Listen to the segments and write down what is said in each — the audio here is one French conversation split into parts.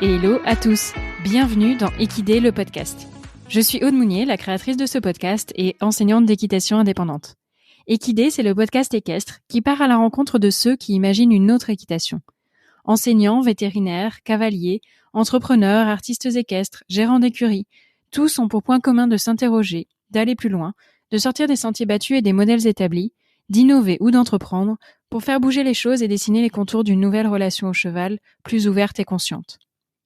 et hello à tous. Bienvenue dans Équidé, le podcast. Je suis Aude Mounier, la créatrice de ce podcast et enseignante d'équitation indépendante. Équidé, c'est le podcast équestre qui part à la rencontre de ceux qui imaginent une autre équitation. Enseignants, vétérinaires, cavaliers, entrepreneurs, artistes équestres, gérants d'écuries, tous ont pour point commun de s'interroger, d'aller plus loin, de sortir des sentiers battus et des modèles établis, d'innover ou d'entreprendre pour faire bouger les choses et dessiner les contours d'une nouvelle relation au cheval, plus ouverte et consciente.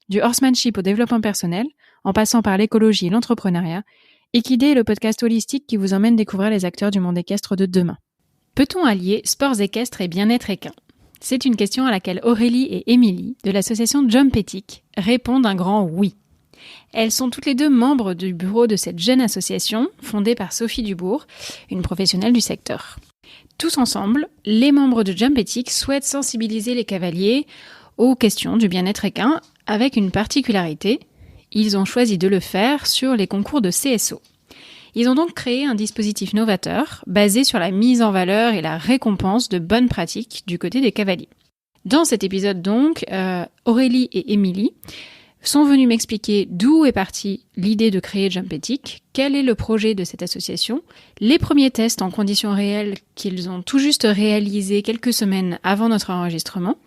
Du horsemanship au développement personnel, en passant par l'écologie et l'entrepreneuriat, Équidé est le podcast holistique qui vous emmène découvrir les acteurs du monde équestre de demain. Peut-on allier sports équestres et bien-être équin ? C'est une question à laquelle Aurélie et Émilie, de l'association Jump Ethic, répondent un grand oui. Elles sont toutes les deux membres du bureau de cette jeune association, fondée par Sophie Dubourg, une professionnelle du secteur. Tous ensemble, les membres de Jump Ethic souhaitent sensibiliser les cavaliers aux questions du bien-être équin avec une particularité. Ils ont choisi de le faire sur les concours de CSO. Ils ont donc créé un dispositif novateur basé sur la mise en valeur et la récompense de bonnes pratiques du côté des cavaliers. Dans cet épisode donc, Aurélie et Émilie sont venues m'expliquer d'où est partie l'idée de créer Jump Ethic, quel est le projet de cette association, les premiers tests en conditions réelles qu'ils ont tout juste réalisés quelques semaines avant notre enregistrement,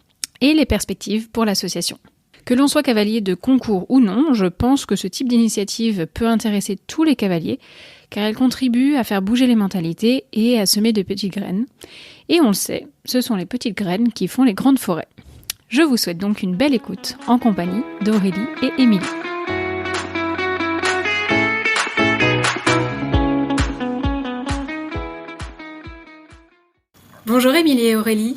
et les perspectives pour l'association. Que l'on soit cavalier de concours ou non, je pense que ce type d'initiative peut intéresser tous les cavaliers, car elle contribue à faire bouger les mentalités et à semer de petites graines. Et on le sait, ce sont les petites graines qui font les grandes forêts. Je vous souhaite donc une belle écoute en compagnie d'Aurélie et Émilie. Bonjour Émilie et Aurélie.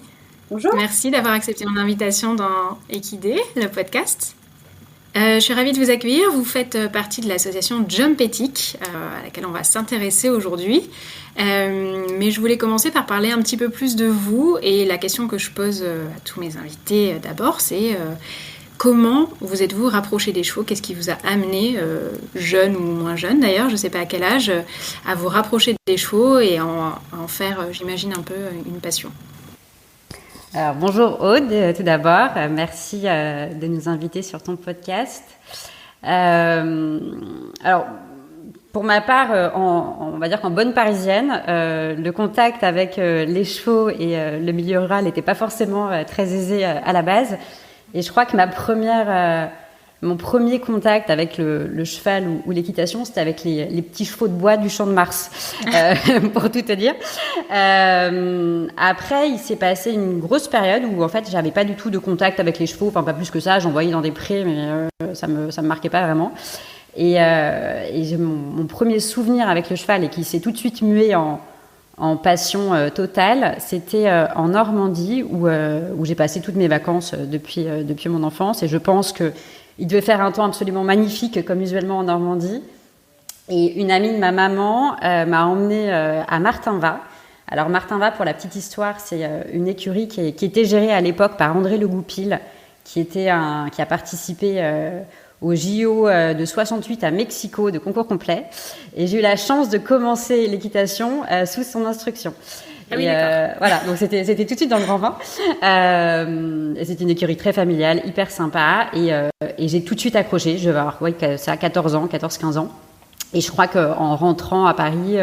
Bonjour. Merci d'avoir accepté mon invitation dans Équidé, le podcast. Je suis ravie de vous accueillir. Vous faites partie de l'association Jump Ethic, à laquelle on va s'intéresser aujourd'hui. Mais je voulais commencer par parler un petit peu plus de vous. Et la question que je pose à tous mes invités d'abord, c'est comment vous êtes-vous rapproché des chevaux ? Qu'est-ce qui vous a amené, jeune ou moins jeune d'ailleurs, je ne sais pas à quel âge, à vous rapprocher des chevaux et à en faire, j'imagine, un peu une passion ? Alors, bonjour Aude, tout d'abord. Merci de nous inviter sur ton podcast. Alors, pour ma part, on va dire qu'en bonne parisienne, le contact avec les chevaux et le milieu rural n'était pas forcément très aisé à la base. Et je crois que mon premier contact avec le cheval ou l'équitation, c'était avec les petits chevaux de bois du Champ de Mars, pour tout te dire. Après, il s'est passé une grosse période où en fait, j'avais pas du tout de contact avec les chevaux, enfin pas plus que ça. J'en voyais dans des prés, mais ça me marquait pas vraiment. Et j'ai mon premier souvenir avec le cheval et qui s'est tout de suite mué en passion totale, c'était en Normandie où j'ai passé toutes mes vacances depuis mon enfance. Et je pense que il devait faire un temps absolument magnifique, comme usuellement en Normandie. Et une amie de ma maman m'a emmenée à Martinvat. Alors Martinvat, pour la petite histoire, c'est une écurie qui était gérée à l'époque par André Le Goupil, qui a participé au JO de 68 à Mexico de concours complet. Et j'ai eu la chance de commencer l'équitation sous son instruction. Ah oui, d'accord. Voilà, donc c'était tout de suite dans le grand vin. C'était une écurie très familiale, hyper sympa, et j'ai tout de suite accroché. Je vais avoir ça à 14-15 ans. Et je crois qu'en rentrant à Paris,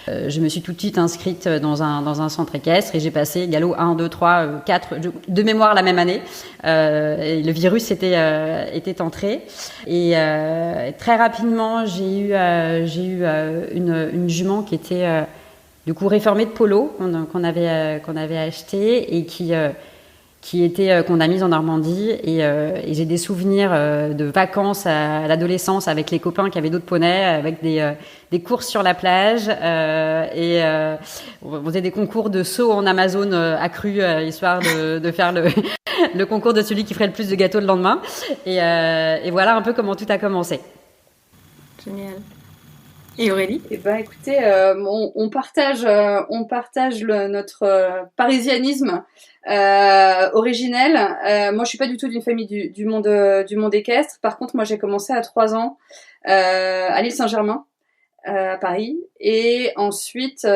je me suis tout de suite inscrite dans un centre équestre et j'ai passé galop 1, 2, 3, 4, de mémoire la même année. Et le virus était entré. Et très rapidement, j'ai eu une jument qui était du coup réformée de polo qu'on avait acheté et qu'on a mise en Normandie et j'ai des souvenirs de vacances à l'adolescence avec les copains qui avaient d'autres poneys, avec des courses sur la plage on faisait des concours de saut en Amazone accru histoire de faire le concours de celui qui ferait le plus de gâteaux le lendemain et voilà un peu comment tout a commencé. Génial. Et Aurélie ? Eh ben, écoutez, on partage notre parisianisme originel. Moi, je suis pas du tout d'une famille du monde équestre. Par contre, moi, j'ai commencé à 3 ans à l'île Saint-Germain, à Paris, Et ensuite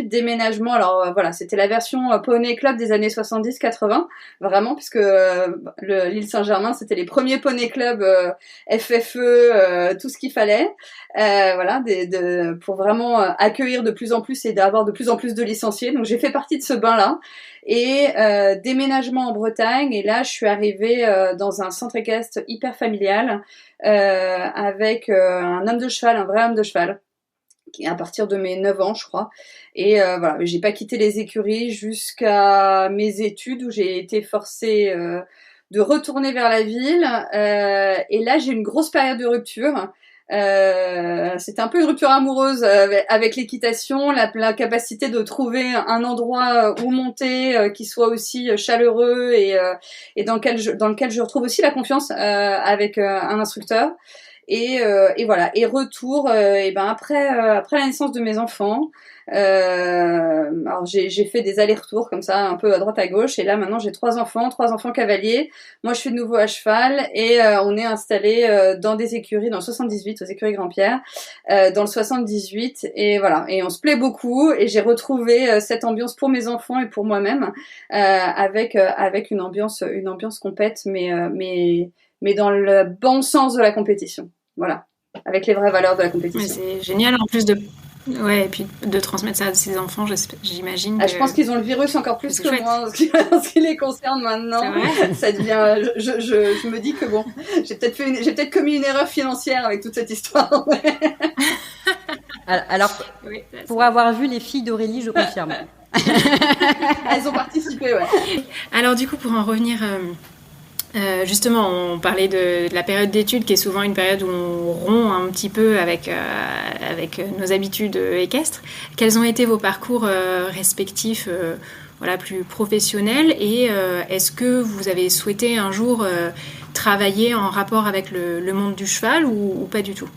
déménagement. Alors voilà, c'était la version Poney Club des années 70-80, vraiment, puisque l'île Saint-Germain, c'était les premiers Poney Club FFE, tout ce qu'il fallait. Voilà, pour vraiment accueillir de plus en plus et d'avoir de plus en plus de licenciés. Donc j'ai fait partie de ce bain-là. Et déménagement en Bretagne. Et là, je suis arrivée dans un centre équestre hyper familial avec un homme de cheval, un vrai homme de cheval, à partir de mes 9 ans, je crois. Et voilà, j'ai pas quitté les écuries jusqu'à mes études où j'ai été forcée de retourner vers la ville. Et là, j'ai eu une grosse période de rupture. C'était un peu une rupture amoureuse avec l'équitation, la capacité de trouver un endroit où monter qui soit aussi chaleureux et dans lequel je retrouve aussi la confiance avec un instructeur. Et voilà. Et retour. Et ben après la naissance de mes enfants, alors j'ai fait des allers-retours comme ça, un peu à droite à gauche. Et là maintenant j'ai trois enfants cavaliers. Moi je suis de nouveau à cheval et on est installé dans des écuries dans le 78, aux écuries Grand-Pierre, dans le 78. Et voilà. Et on se plaît beaucoup. Et j'ai retrouvé cette ambiance pour mes enfants et pour moi-même avec une ambiance compète, mais dans le bon sens de la compétition. Voilà, avec les vraies valeurs de la compétition. Mais c'est génial en plus et puis de transmettre ça à ses enfants, j'imagine. Je pense qu'ils ont le virus encore plus que moi en ce qui les concerne maintenant. Ça devient. Je me dis que bon, j'ai peut-être commis une erreur financière avec toute cette histoire. Alors, oui, pour avoir vu les filles d'Aurélie, je confirme. Elles ont participé, ouais. Alors du coup, pour en revenir. Justement, on parlait de la période d'études qui est souvent une période où on rompt un petit peu avec nos habitudes équestres. Quels ont été vos parcours respectifs plus professionnels et est-ce que vous avez souhaité un jour travailler en rapport avec le monde du cheval ou pas du tout ?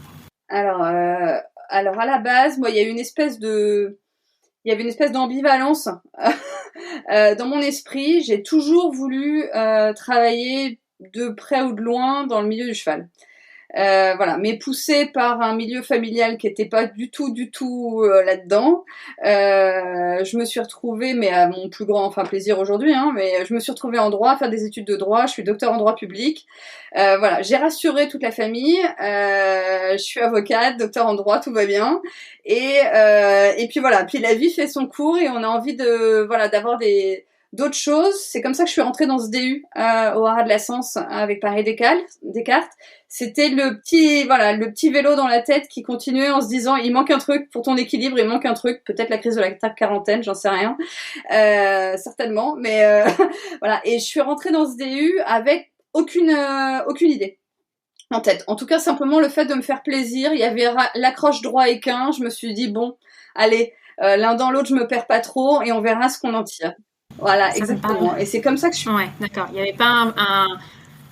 Alors à la base, moi, il y avait une espèce d'ambivalence dans mon esprit. J'ai toujours voulu travailler de près ou de loin dans le milieu du cheval. Voilà, mais poussée par un milieu familial qui était pas du tout là-dedans, je me suis retrouvée, mais à mon plus grand plaisir aujourd'hui, mais je me suis retrouvée en droit, à faire des études de droit. Je suis docteur en droit public. Voilà, j'ai rassuré toute la famille. Je suis avocate, docteur en droit, tout va bien. Et puis voilà, puis la vie fait son cours et on a envie d'avoir d'autres choses. C'est comme ça que je suis rentrée dans ce DU au Haras de la Sens avec Paris Descartes. C'était le petit vélo dans la tête qui continuait en se disant il manque un truc pour ton équilibre, il manque un truc, peut-être la crise de la quarantaine, j'en sais rien, certainement, mais voilà. Et je suis rentrée dans ce DU avec aucune idée en tête. En tout cas, simplement le fait de me faire plaisir. Il y avait l'accroche droit équin. Je me suis dit bon, allez, l'un dans l'autre, je me perds pas trop et on verra ce qu'on en tire. Voilà, exactement. Et c'est comme ça que je suis. Ouais, d'accord. Il n'y avait pas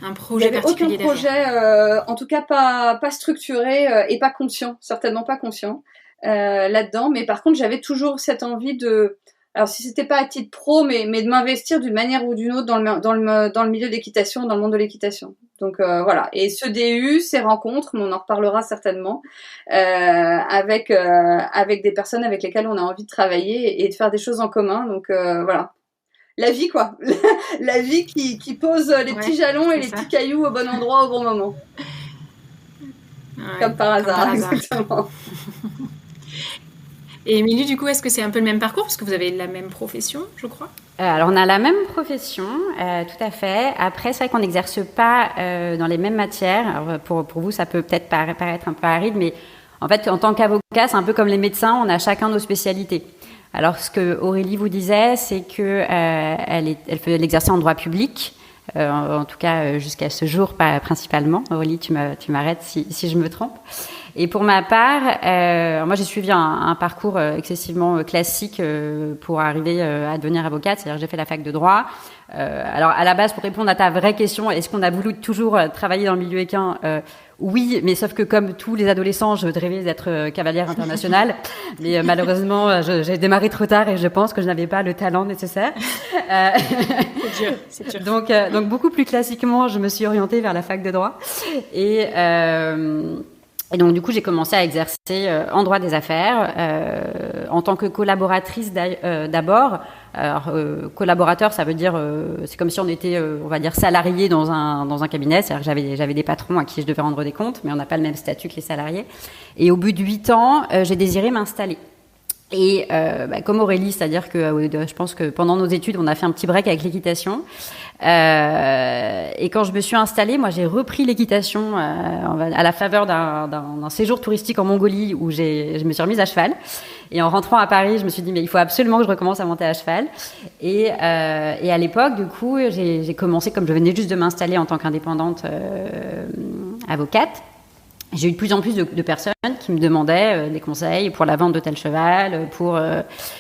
un projet particulier. Il n'y avait aucun projet, en tout cas pas structuré et pas conscient, certainement pas conscient là-dedans. Mais par contre, j'avais toujours cette envie de. Alors, si c'était pas à titre pro, mais de m'investir d'une manière ou d'une autre dans le milieu d'équitation, dans le monde de l'équitation. Donc voilà. Et ce DU, ces rencontres, on en reparlera certainement avec des personnes avec lesquelles on a envie de travailler et de faire des choses en commun. Donc voilà. La vie, quoi. La vie qui pose les petits jalons et les petits cailloux au bon endroit au bon moment. Ouais, comme par hasard. Exactement. Et Émilie, du coup, est-ce que c'est un peu le même parcours ? Parce que vous avez la même profession, je crois. Alors, on a la même profession, tout à fait. Après, c'est vrai qu'on n'exerce pas dans les mêmes matières. Alors, pour vous, ça peut peut-être paraître un peu aride, mais en fait, en tant qu'avocat, c'est un peu comme les médecins, on a chacun nos spécialités. Alors, ce que Aurélie vous disait, c'est que elle exerçait en droit public, en tout cas jusqu'à ce jour, pas principalement. Aurélie, tu m'arrêtes si je me trompe. Et pour ma part, moi j'ai suivi un parcours excessivement classique pour arriver à devenir avocate, c'est-à-dire que j'ai fait la fac de droit. Alors à la base, pour répondre à ta vraie question, est-ce qu'on a voulu toujours travailler dans le milieu équin ? Oui, mais sauf que comme tous les adolescents, je rêvais d'être cavalière internationale, mais malheureusement, j'ai démarré trop tard et je pense que je n'avais pas le talent nécessaire. C'est dur. Donc beaucoup plus classiquement, je me suis orientée vers la fac de droit Et donc, du coup, j'ai commencé à exercer en droit des affaires, en tant que collaboratrice d'abord. Alors, collaborateur, ça veut dire, c'est comme si on était, on va dire, salarié dans un cabinet. C'est-à-dire que j'avais des patrons à qui je devais rendre des comptes, mais on n'a pas le même statut que les salariés. Et au bout de 8 ans, j'ai désiré m'installer. Et comme Aurélie, c'est-à-dire que je pense que pendant nos études, on a fait un petit break avec l'équitation. Et quand je me suis installée, moi, j'ai repris l'équitation à la faveur d'un séjour touristique en Mongolie où je me suis remise à cheval. Et en rentrant à Paris, je me suis dit mais il faut absolument que je recommence à monter à cheval. Et à l'époque, du coup, j'ai commencé, comme je venais juste de m'installer en tant qu'indépendante avocate. J'ai eu de plus en plus de personnes qui me demandaient des conseils pour la vente de tel cheval,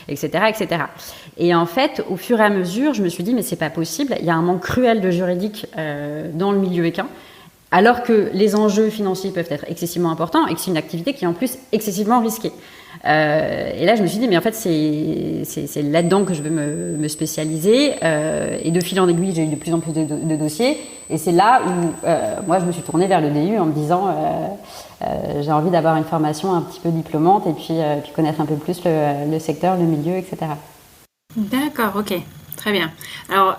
etc., etc. Et en fait, au fur et à mesure, je me suis dit, mais c'est pas possible. Il y a un manque cruel de juridique dans le milieu équin, alors que les enjeux financiers peuvent être excessivement importants et que c'est une activité qui est en plus excessivement risquée. Et là, je me suis dit, mais en fait, c'est là-dedans que je veux me spécialiser. Et de fil en aiguille, j'ai eu de plus en plus de dossiers. Et c'est là où moi, je me suis tournée vers le DU en me disant, j'ai envie d'avoir une formation un petit peu diplômante et puis connaître un peu plus le secteur, le milieu, etc. D'accord, ok. Très bien. Alors,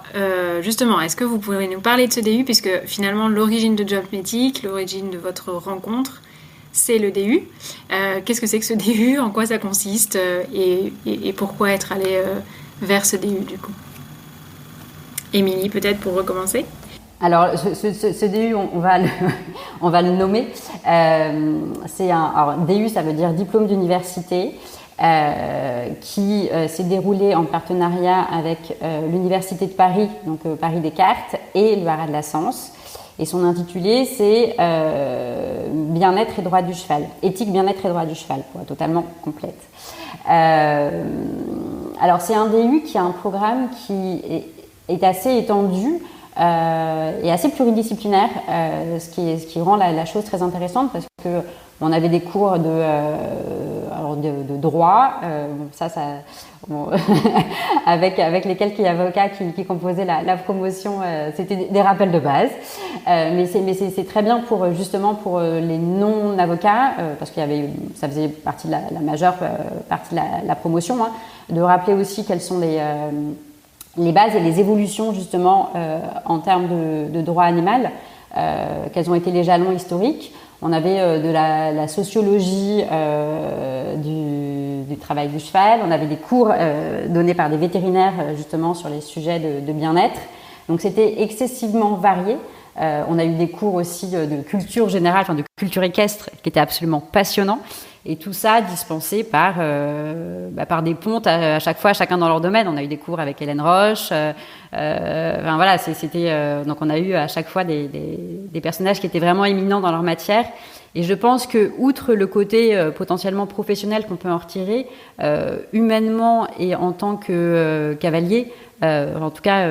justement, est-ce que vous pouvez nous parler de ce DU, puisque finalement, l'origine de Jobmatic, l'origine de votre rencontre, c'est le DU. Qu'est-ce que c'est que ce DU? En quoi ça consiste? Et pourquoi être allé vers ce DU, du coup? Émilie, peut-être, pour recommencer? Alors, ce DU, on va le nommer. Alors, DU, ça veut dire diplôme d'université. Qui s'est déroulé en partenariat avec l'Université de Paris, donc Paris Descartes, et le Haras de la Sens. Et son intitulé, c'est Bien-être et droit du cheval. Éthique, bien-être et droit du cheval, pour être totalement complète. Alors, c'est un DU qui a un programme qui est assez étendu et assez pluridisciplinaire, ce qui rend la chose très intéressante parce que on avait des cours de droit, avec les quelques avocats qui composaient la promotion, c'était des rappels de base. Mais c'est très bien pour les non-avocats, parce ça faisait partie de la majeure partie de la promotion, hein, de rappeler aussi quelles sont les bases et les évolutions justement en termes de droit animal, quels ont été les jalons historiques. On avait de la sociologie du travail du cheval. On avait des cours donnés par des vétérinaires justement sur les sujets de bien-être. Donc c'était excessivement varié. On a eu des cours aussi de culture générale, de culture équestre, qui étaient absolument passionnants. Et tout ça dispensé par des pontes à chaque fois, chacun dans leur domaine. On a eu des cours avec Hélène Roche. Donc on a eu à chaque fois des personnages qui étaient vraiment éminents dans leur matière. Et je pense que, outre le côté potentiellement professionnel qu'on peut en retirer, humainement et en tant que cavalier, en tout cas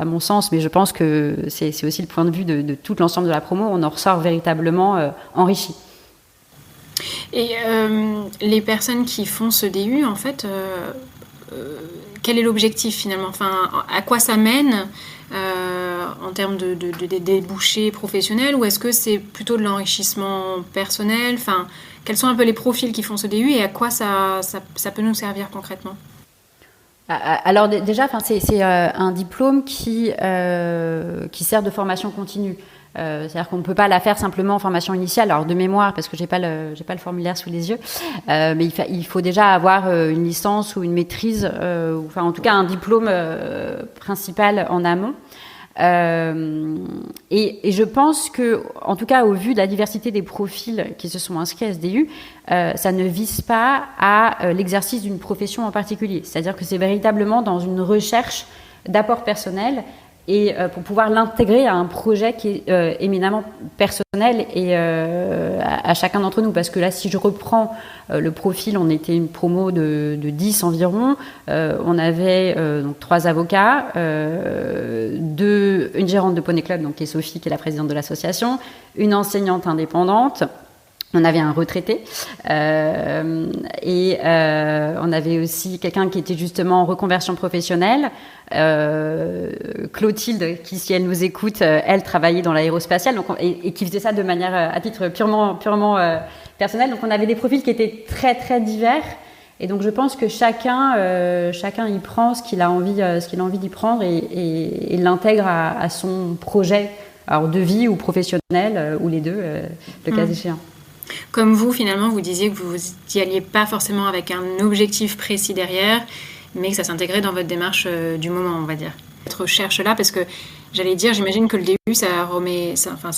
à mon sens, mais je pense que c'est aussi le point de vue de tout l'ensemble de la promo, on en ressort véritablement enrichi. Et les personnes qui font ce DU, en fait, quel est l'objectif finalement? Enfin, à quoi ça mène en termes de débouchés professionnels, ou est-ce que c'est plutôt de l'enrichissement personnel? Enfin, quels sont un peu les profils qui font ce DU et à quoi ça peut nous servir concrètement? Alors déjà, c'est un diplôme qui sert de formation continue. C'est-à-dire qu'on ne peut pas la faire simplement en formation initiale, alors de mémoire, parce que j'ai pas le formulaire sous les yeux, mais il faut déjà avoir une licence ou une maîtrise, en tout cas un diplôme principal en amont. Et je pense que, en tout cas au vu de la diversité des profils qui se sont inscrits à SDU, ça ne vise pas à l'exercice d'une profession en particulier. C'est-à-dire que c'est véritablement dans une recherche d'apport personnel et pour pouvoir l'intégrer à un projet qui est éminemment personnel et à chacun d'entre nous. Parce que là, si je reprends le profil, on était une promo de 10 environ. On avait donc 3 avocats, une gérante de Poney Club, donc qui est Sophie, qui est la présidente de l'association, une enseignante indépendante, On avait un retraité et on avait aussi quelqu'un qui était justement en reconversion professionnelle. Clotilde, qui si elle nous écoute, elle travaillait dans l'aérospatiale donc et qui faisait ça de manière à titre purement personnel. Donc on avait des profils qui étaient très très divers. Et donc je pense que chacun y prend ce qu'il a envie d'y prendre et l'intègre à son projet, alors de vie ou professionnel ou les deux, le cas échéant. Comme vous, finalement, vous disiez que vous n'y alliez pas forcément avec un objectif précis derrière, mais que ça s'intégrait dans votre démarche du moment, on va dire. Cette recherche-là, parce que j'allais dire, j'imagine que le DU, ça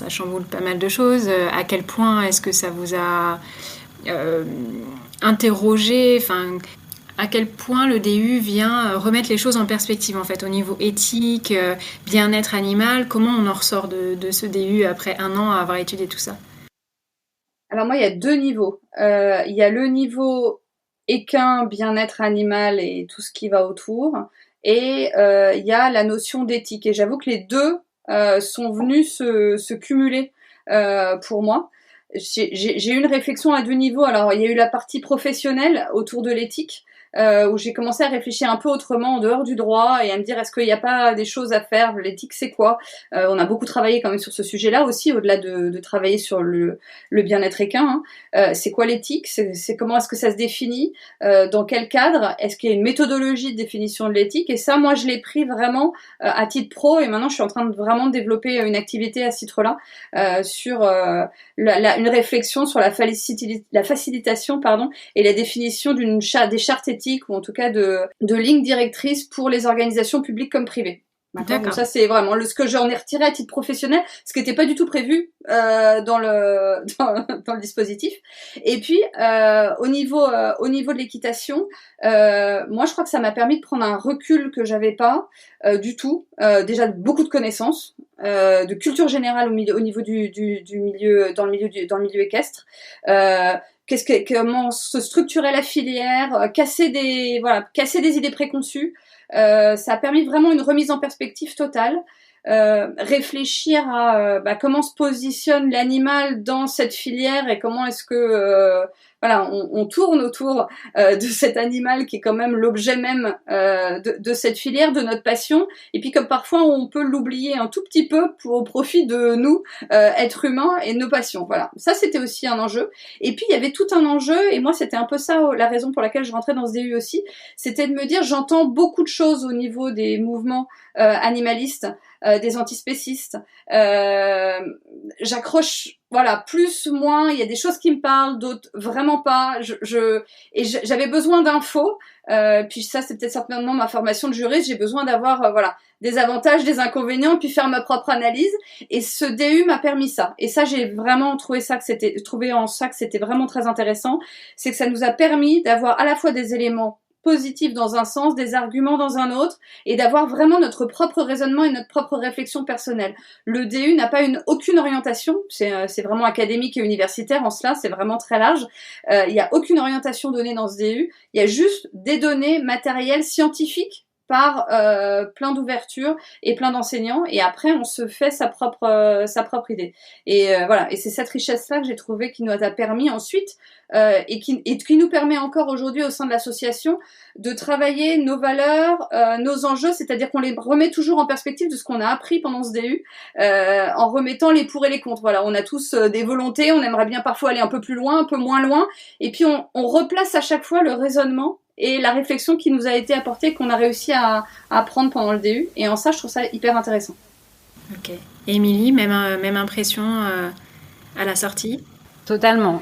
chamboule pas mal de choses. À quel point est-ce que ça vous a interrogé, à quel point le DU vient remettre les choses en perspective, en fait, au niveau éthique, bien-être animal. Comment on en ressort de ce DU après 1 an à avoir étudié tout ça? Alors moi, il y a 2 niveaux. Il y a le niveau équin, bien-être animal et tout ce qui va autour. Et il y a la notion d'éthique. Et j'avoue que les deux sont venus se cumuler pour moi. J'ai eu une réflexion à 2 niveaux. Alors, il y a eu la partie professionnelle autour de l'éthique, où j'ai commencé à réfléchir un peu autrement en dehors du droit et à me dire est-ce qu'il n'y a pas des choses à faire, l'éthique c'est quoi, on a beaucoup travaillé quand même sur ce sujet-là aussi, au-delà de travailler sur le bien-être équin, hein. C'est quoi l'éthique, c'est comment est-ce que ça se définit, dans quel cadre, est-ce qu'il y a une méthodologie de définition de l'éthique, et ça moi je l'ai pris vraiment à titre pro, et maintenant je suis en train de vraiment développer une activité à ce titre-là, sur une réflexion sur la facilitation et la définition des chartes éthiques, ou en tout cas de lignes directrices pour les organisations publiques comme privées. D'accord. Donc ça c'est vraiment ce que j'en ai retiré à titre professionnel, ce qui n'était pas du tout prévu dans le dispositif. Et puis au niveau de l'équitation, moi je crois que ça m'a permis de prendre un recul que j'avais pas du tout. Déjà beaucoup de connaissances, de culture générale au niveau du milieu, dans le milieu équestre. Comment se structurer la filière, casser des idées préconçues. Ça a permis vraiment une remise en perspective totale. Réfléchir à comment se positionne l'animal dans cette filière et comment est-ce que on tourne autour de cet animal qui est quand même l'objet même de cette filière, de notre passion, et puis comme parfois on peut l'oublier un tout petit peu au profit de nous, êtres humains et de nos passions. Voilà, ça c'était aussi un enjeu. Et puis il y avait tout un enjeu, et moi c'était un peu ça la raison pour laquelle je rentrais dans ce DU aussi, c'était de me dire j'entends beaucoup de choses au niveau des mouvements animalistes, des antispécistes, j'accroche plus, moins, il y a des choses qui me parlent, d'autres vraiment pas, j'avais besoin d'infos, puis ça c'est peut-être certainement ma formation de juriste, j'ai besoin d'avoir des avantages, des inconvénients, puis faire ma propre analyse, et ce DU m'a permis ça, et ça j'ai vraiment trouvé en ça que c'était vraiment très intéressant, c'est que ça nous a permis d'avoir à la fois des éléments positif dans un sens, des arguments dans un autre, et d'avoir vraiment notre propre raisonnement et notre propre réflexion personnelle. Le DU n'a pas aucune orientation, c'est vraiment académique et universitaire en cela, c'est vraiment très large. Il n'y a aucune orientation donnée dans ce DU, il y a juste des données matérielles scientifiques par plein d'ouvertures et plein d'enseignants, et après on se fait sa propre idée. Et et c'est cette richesse-là que j'ai trouvé qui nous a permis ensuite, et qui nous permet encore aujourd'hui au sein de l'association de travailler nos valeurs, nos enjeux, c'est-à-dire qu'on les remet toujours en perspective de ce qu'on a appris pendant ce DU, en remettant les pour et les contre. Voilà, on a tous des volontés, on aimerait bien parfois aller un peu plus loin, un peu moins loin, et puis on replace à chaque fois le raisonnement et la réflexion qui nous a été apportée, qu'on a réussi à apprendre pendant le DU. Et en ça, je trouve ça hyper intéressant. Ok. Émilie, même impression à la sortie? Totalement.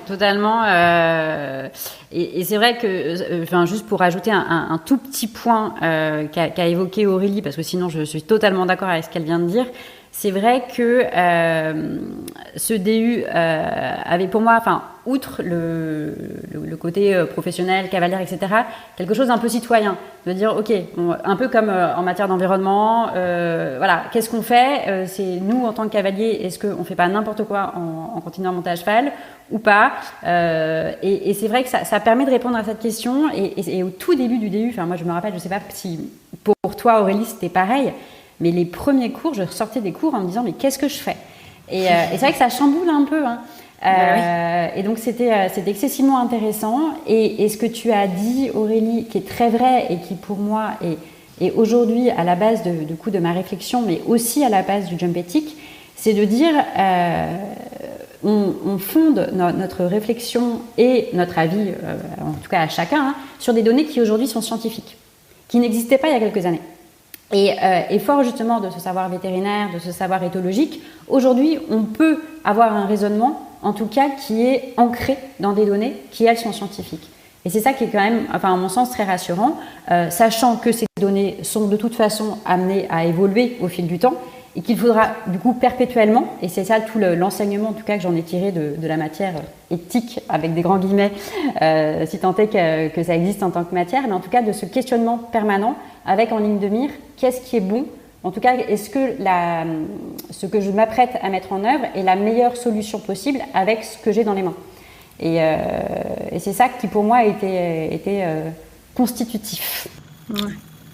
Et c'est vrai que, juste pour ajouter un tout petit point qu'a évoqué Aurélie, parce que sinon je suis totalement d'accord avec ce qu'elle vient de dire. C'est vrai que ce DU avait pour moi, outre le côté professionnel, cavalière, etc., quelque chose d'un peu citoyen. De dire, ok, un peu comme en matière d'environnement, qu'est-ce qu'on fait, c'est nous, en tant que cavaliers, est-ce qu'on ne fait pas n'importe quoi en continuant à monter à cheval ou pas, et c'est vrai que ça permet de répondre à cette question. Et au tout début du DU, moi je me rappelle, je ne sais pas si pour toi, Aurélie, c'était pareil, mais les premiers cours, je sortais des cours en me disant mais qu'est-ce que je fais, et c'est vrai que ça chamboule un peu, hein. Et donc c'était excessivement intéressant. Et ce que tu as dit, Aurélie, qui est très vrai et qui pour moi est aujourd'hui à la base de ma réflexion, mais aussi à la base du jump ethic, c'est de dire on fonde notre réflexion et notre avis, en tout cas à chacun, sur des données qui aujourd'hui sont scientifiques, qui n'existaient pas il y a quelques années. Et fort justement de ce savoir vétérinaire, de ce savoir éthologique, aujourd'hui on peut avoir un raisonnement, en tout cas qui est ancré dans des données qui elles sont scientifiques. Et c'est ça qui est quand même, enfin à mon sens, très rassurant, sachant que ces données sont de toute façon amenées à évoluer au fil du temps et qu'il faudra du coup perpétuellement, et c'est ça tout l'enseignement en tout cas que j'en ai tiré de la matière éthique, avec des grands guillemets, si tant est que ça existe en tant que matière, mais en tout cas de ce questionnement permanent avec en ligne de mire, qu'est-ce qui est bon ? En tout cas, est-ce que ce que je m'apprête à mettre en œuvre est la meilleure solution possible avec ce que j'ai dans les mains ? Et c'est ça qui pour moi était constitutif. Ouais.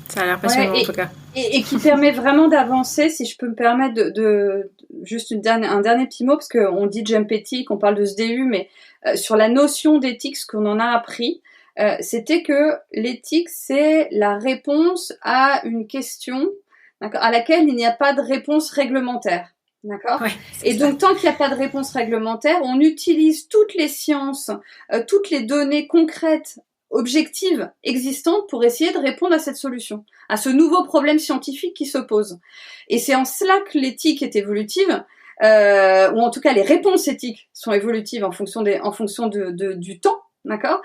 Ça a l'air passionnant en tout cas. Et qui permet vraiment d'avancer, si je peux me permettre de juste un dernier petit mot, parce qu'on dit jump ethic, on parle de SDU, mais sur la notion d'éthique, ce qu'on en a appris, c'était que l'éthique, c'est la réponse à une question à laquelle il n'y a pas de réponse réglementaire. D'accord. Ouais, et donc, tant qu'il n'y a pas de réponse réglementaire, on utilise toutes les sciences, toutes les données concrètes, objectives, existantes pour essayer de répondre à cette solution, à ce nouveau problème scientifique qui se pose. Et c'est en cela que l'éthique est évolutive, ou en tout cas les réponses éthiques sont évolutives en fonction du temps. D'accord.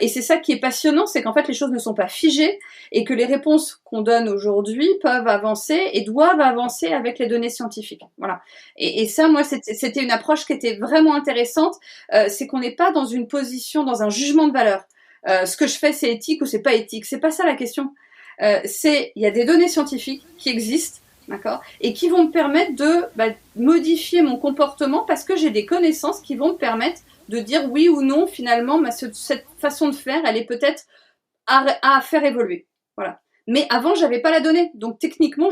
Et c'est ça qui est passionnant, c'est qu'en fait les choses ne sont pas figées et que les réponses qu'on donne aujourd'hui peuvent avancer et doivent avancer avec les données scientifiques. Voilà. Et ça, moi, c'était une approche qui était vraiment intéressante. C'est qu'on n'est pas dans une position, dans un jugement de valeur. Ce que je fais, c'est éthique ou c'est pas éthique. C'est pas ça la question. Il y a des données scientifiques qui existent. D'accord, et qui vont me permettre de modifier mon comportement parce que j'ai des connaissances qui vont me permettre de dire oui ou non, finalement, cette façon de faire, elle est peut-être à faire évoluer. Voilà. Mais avant, j'avais pas la donnée. Donc, techniquement,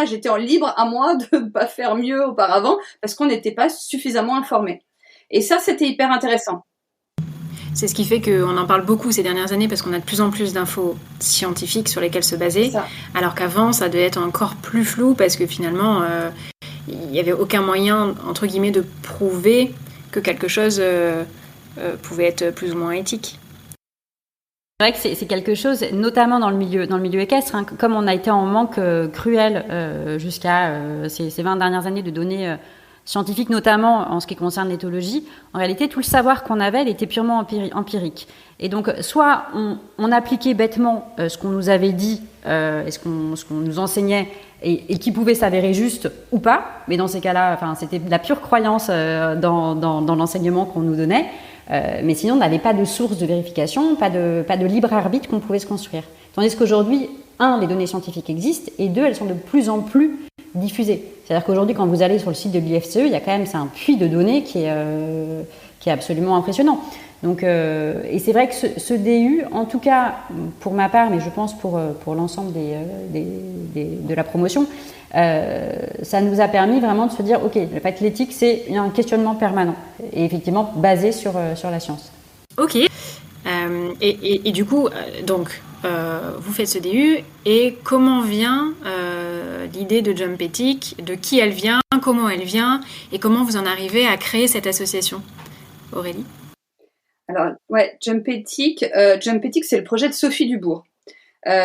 j'étais en libre à moi de ne pas faire mieux auparavant parce qu'on n'était pas suffisamment informé. Et ça, c'était hyper intéressant. C'est ce qui fait qu'on en parle beaucoup ces dernières années parce qu'on a de plus en plus d'infos scientifiques sur lesquelles se baser, alors qu'avant, ça devait être encore plus flou parce que finalement, il n'y avait aucun moyen, entre guillemets, de prouver que quelque chose pouvait être plus ou moins éthique. C'est vrai que c'est quelque chose, notamment dans le milieu équestre, comme on a été en manque cruel jusqu'à ces 20 dernières années de données scientifiques, notamment en ce qui concerne l'éthologie. En réalité, tout le savoir qu'on avait, il était purement empirique. Et donc, soit on appliquait bêtement ce qu'on nous avait dit et ce qu'on nous enseignait et qui pouvait s'avérer juste ou pas, mais dans ces cas-là, c'était de la pure croyance dans l'enseignement qu'on nous donnait. Mais sinon, on n'avait pas de source de vérification, pas de libre arbitre qu'on pouvait se construire. Tandis qu'aujourd'hui, les données scientifiques existent, et deux, elles sont de plus en plus diffusées. C'est-à-dire qu'aujourd'hui, quand vous allez sur le site de l'IFCE, il y a quand même, c'est un puits de données qui est absolument impressionnant. Donc, et c'est vrai que ce DU, en tout cas pour ma part, mais je pense pour l'ensemble de la promotion, ça nous a permis vraiment de se dire, ok, le fait que l'éthique, c'est un questionnement permanent et effectivement basé sur la science. Ok. Et du coup, vous faites ce DU, et comment vient l'idée de Jump Ethic, de qui elle vient, comment elle vient, et comment vous en arrivez à créer cette association, Aurélie? Alors, ouais, Jump Ethic, c'est le projet de Sophie Dubourg.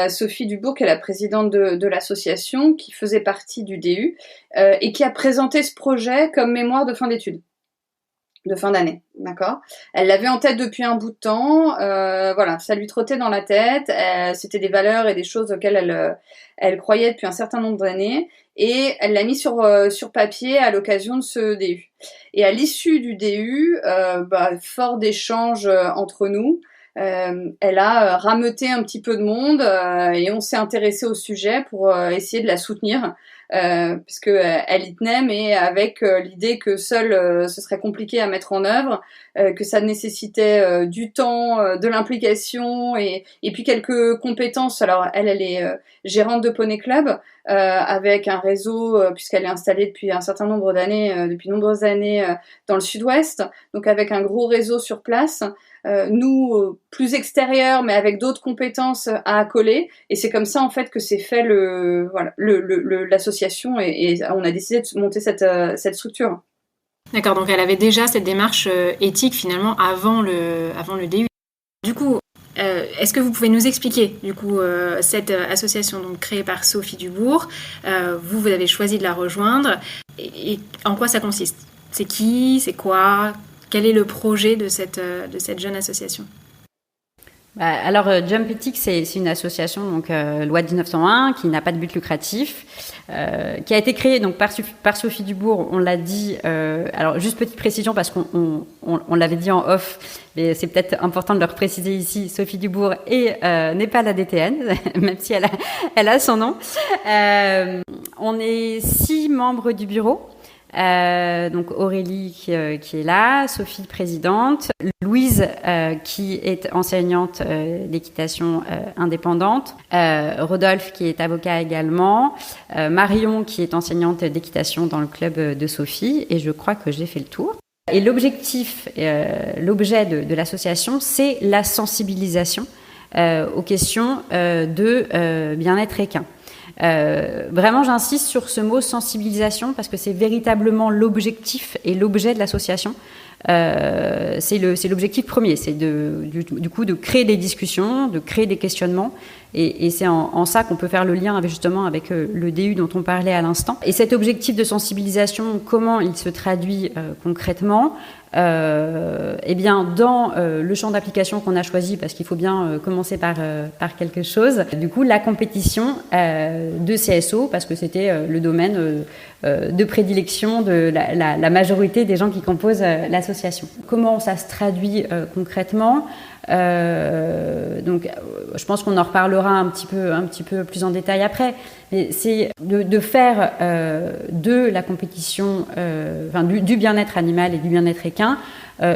Sophie Dubourg, qui est la présidente de l'association, qui faisait partie du DU, et qui a présenté ce projet comme mémoire de fin d'études, de fin d'année, d'accord. Elle l'avait en tête depuis un bout de temps, voilà, ça lui trottait dans la tête, c'était des valeurs et des choses auxquelles elle croyait depuis un certain nombre d'années, et elle l'a mis sur papier à l'occasion de ce DU. Et à l'issue du DU, fort d'échanges entre nous, elle a rameuté un petit peu de monde et on s'est intéressé au sujet pour essayer de la soutenir puisque elle y tenait, mais avec l'idée que seul ce serait compliqué à mettre en œuvre, que ça nécessitait du temps, de l'implication et puis quelques compétences. Alors elle est gérante de Poney Club avec un réseau, puisqu'elle est installée depuis un certain nombre d'années, depuis nombreuses années dans le sud-ouest, donc avec un gros réseau sur place. Nous, plus extérieurs, mais avec d'autres compétences à accoler. Et c'est comme ça, en fait, que s'est fait l'association et on a décidé de monter cette structure. D'accord, donc elle avait déjà cette démarche éthique, finalement, avant le DU. Du coup, est-ce que vous pouvez nous expliquer, du coup, cette association donc créée par Sophie Dubourg, vous avez choisi de la rejoindre, et en quoi ça consiste ? C'est qui ? C'est quoi ? Quel est le projet de cette jeune association ? Alors, Jump Ethics, c'est une association, donc loi de 1901, qui n'a pas de but lucratif, qui a été créée donc par Sophie Dubourg. On l'a dit. Alors, juste petite précision parce qu'on l'avait dit en off, mais c'est peut-être important de le repréciser ici. Sophie Dubourg n'est pas la DTN, même si elle a son nom. On est 6 membres du bureau. Donc Aurélie qui est là, Sophie présidente, Louise qui est enseignante d'équitation indépendante, Rodolphe qui est avocat également, Marion qui est enseignante d'équitation dans le club de Sophie, et je crois que j'ai fait le tour. Et l'objectif, l'objet de l'association, c'est la sensibilisation aux questions de bien-être équin. Vraiment, j'insiste sur ce mot sensibilisation parce que c'est véritablement l'objectif et l'objet de l'association. C'est l'objectif premier, c'est du coup de créer des discussions, de créer des questionnements, et c'est en ça qu'on peut faire le lien avec le DU dont on parlait à l'instant. Et cet objectif de sensibilisation, comment il se traduit concrètement ? Eh bien, dans le champ d'application qu'on a choisi, parce qu'il faut bien commencer par quelque chose. Du coup, la compétition de CSO, parce que c'était le domaine de prédilection de la majorité des gens qui composent l'association. Comment ça se traduit concrètement ? Donc, je pense qu'on en reparlera un petit peu plus en détail après. Mais c'est de faire de la compétition, du bien-être animal et du bien-être équin,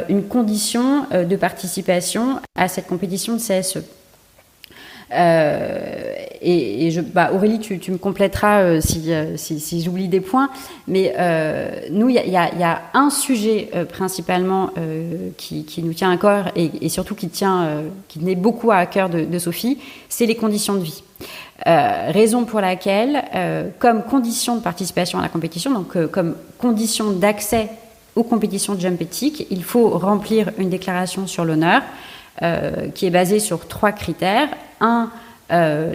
une condition de participation à cette compétition de CSE. Aurélie, tu me compléteras si j'oublie des points, mais nous, il y a un sujet principalement qui nous tient à cœur et surtout qui tenait beaucoup à cœur de Sophie, c'est les conditions de vie. Raison pour laquelle, comme condition de participation à la compétition, donc comme condition d'accès aux compétitions de Jump Ethics, il faut remplir une déclaration sur l'honneur qui est basée sur 3 critères. 1,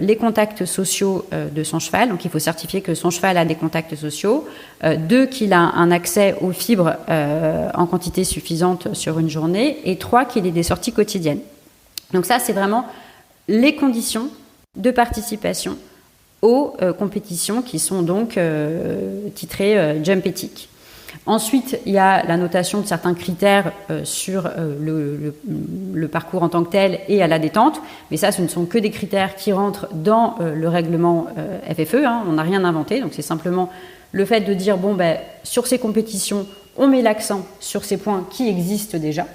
les contacts sociaux de son cheval, donc il faut certifier que son cheval a des contacts sociaux. 2, qu'il a un accès aux fibres en quantité suffisante sur une journée. Et 3, qu'il ait des sorties quotidiennes. Donc ça, c'est vraiment les conditions de participation aux compétitions qui sont donc titrées Jump Ethics. Ensuite, il y a la notation de certains critères sur le parcours en tant que tel et à la détente, mais ça, ce ne sont que des critères qui rentrent dans le règlement FFE, on n'a rien inventé, donc c'est simplement le fait de dire, sur ces compétitions, on met l'accent sur ces points qui existent déjà,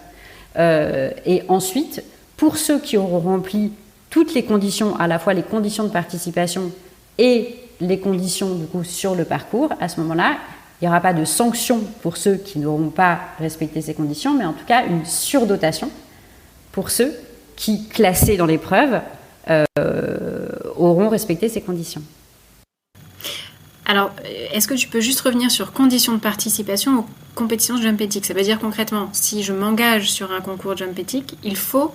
et ensuite, pour ceux qui auront rempli toutes les conditions, à la fois les conditions de participation et les conditions du coup sur le parcours, à ce moment-là, il n'y aura pas de sanction pour ceux qui n'auront pas respecté ces conditions, mais en tout cas une surdotation pour ceux qui, classés dans l'épreuve, auront respecté ces conditions. Alors, est-ce que tu peux juste revenir sur conditions de participation aux compétitions de Jump Ethics ? Ça veut dire concrètement, si je m'engage sur un concours Jump Ethics, il faut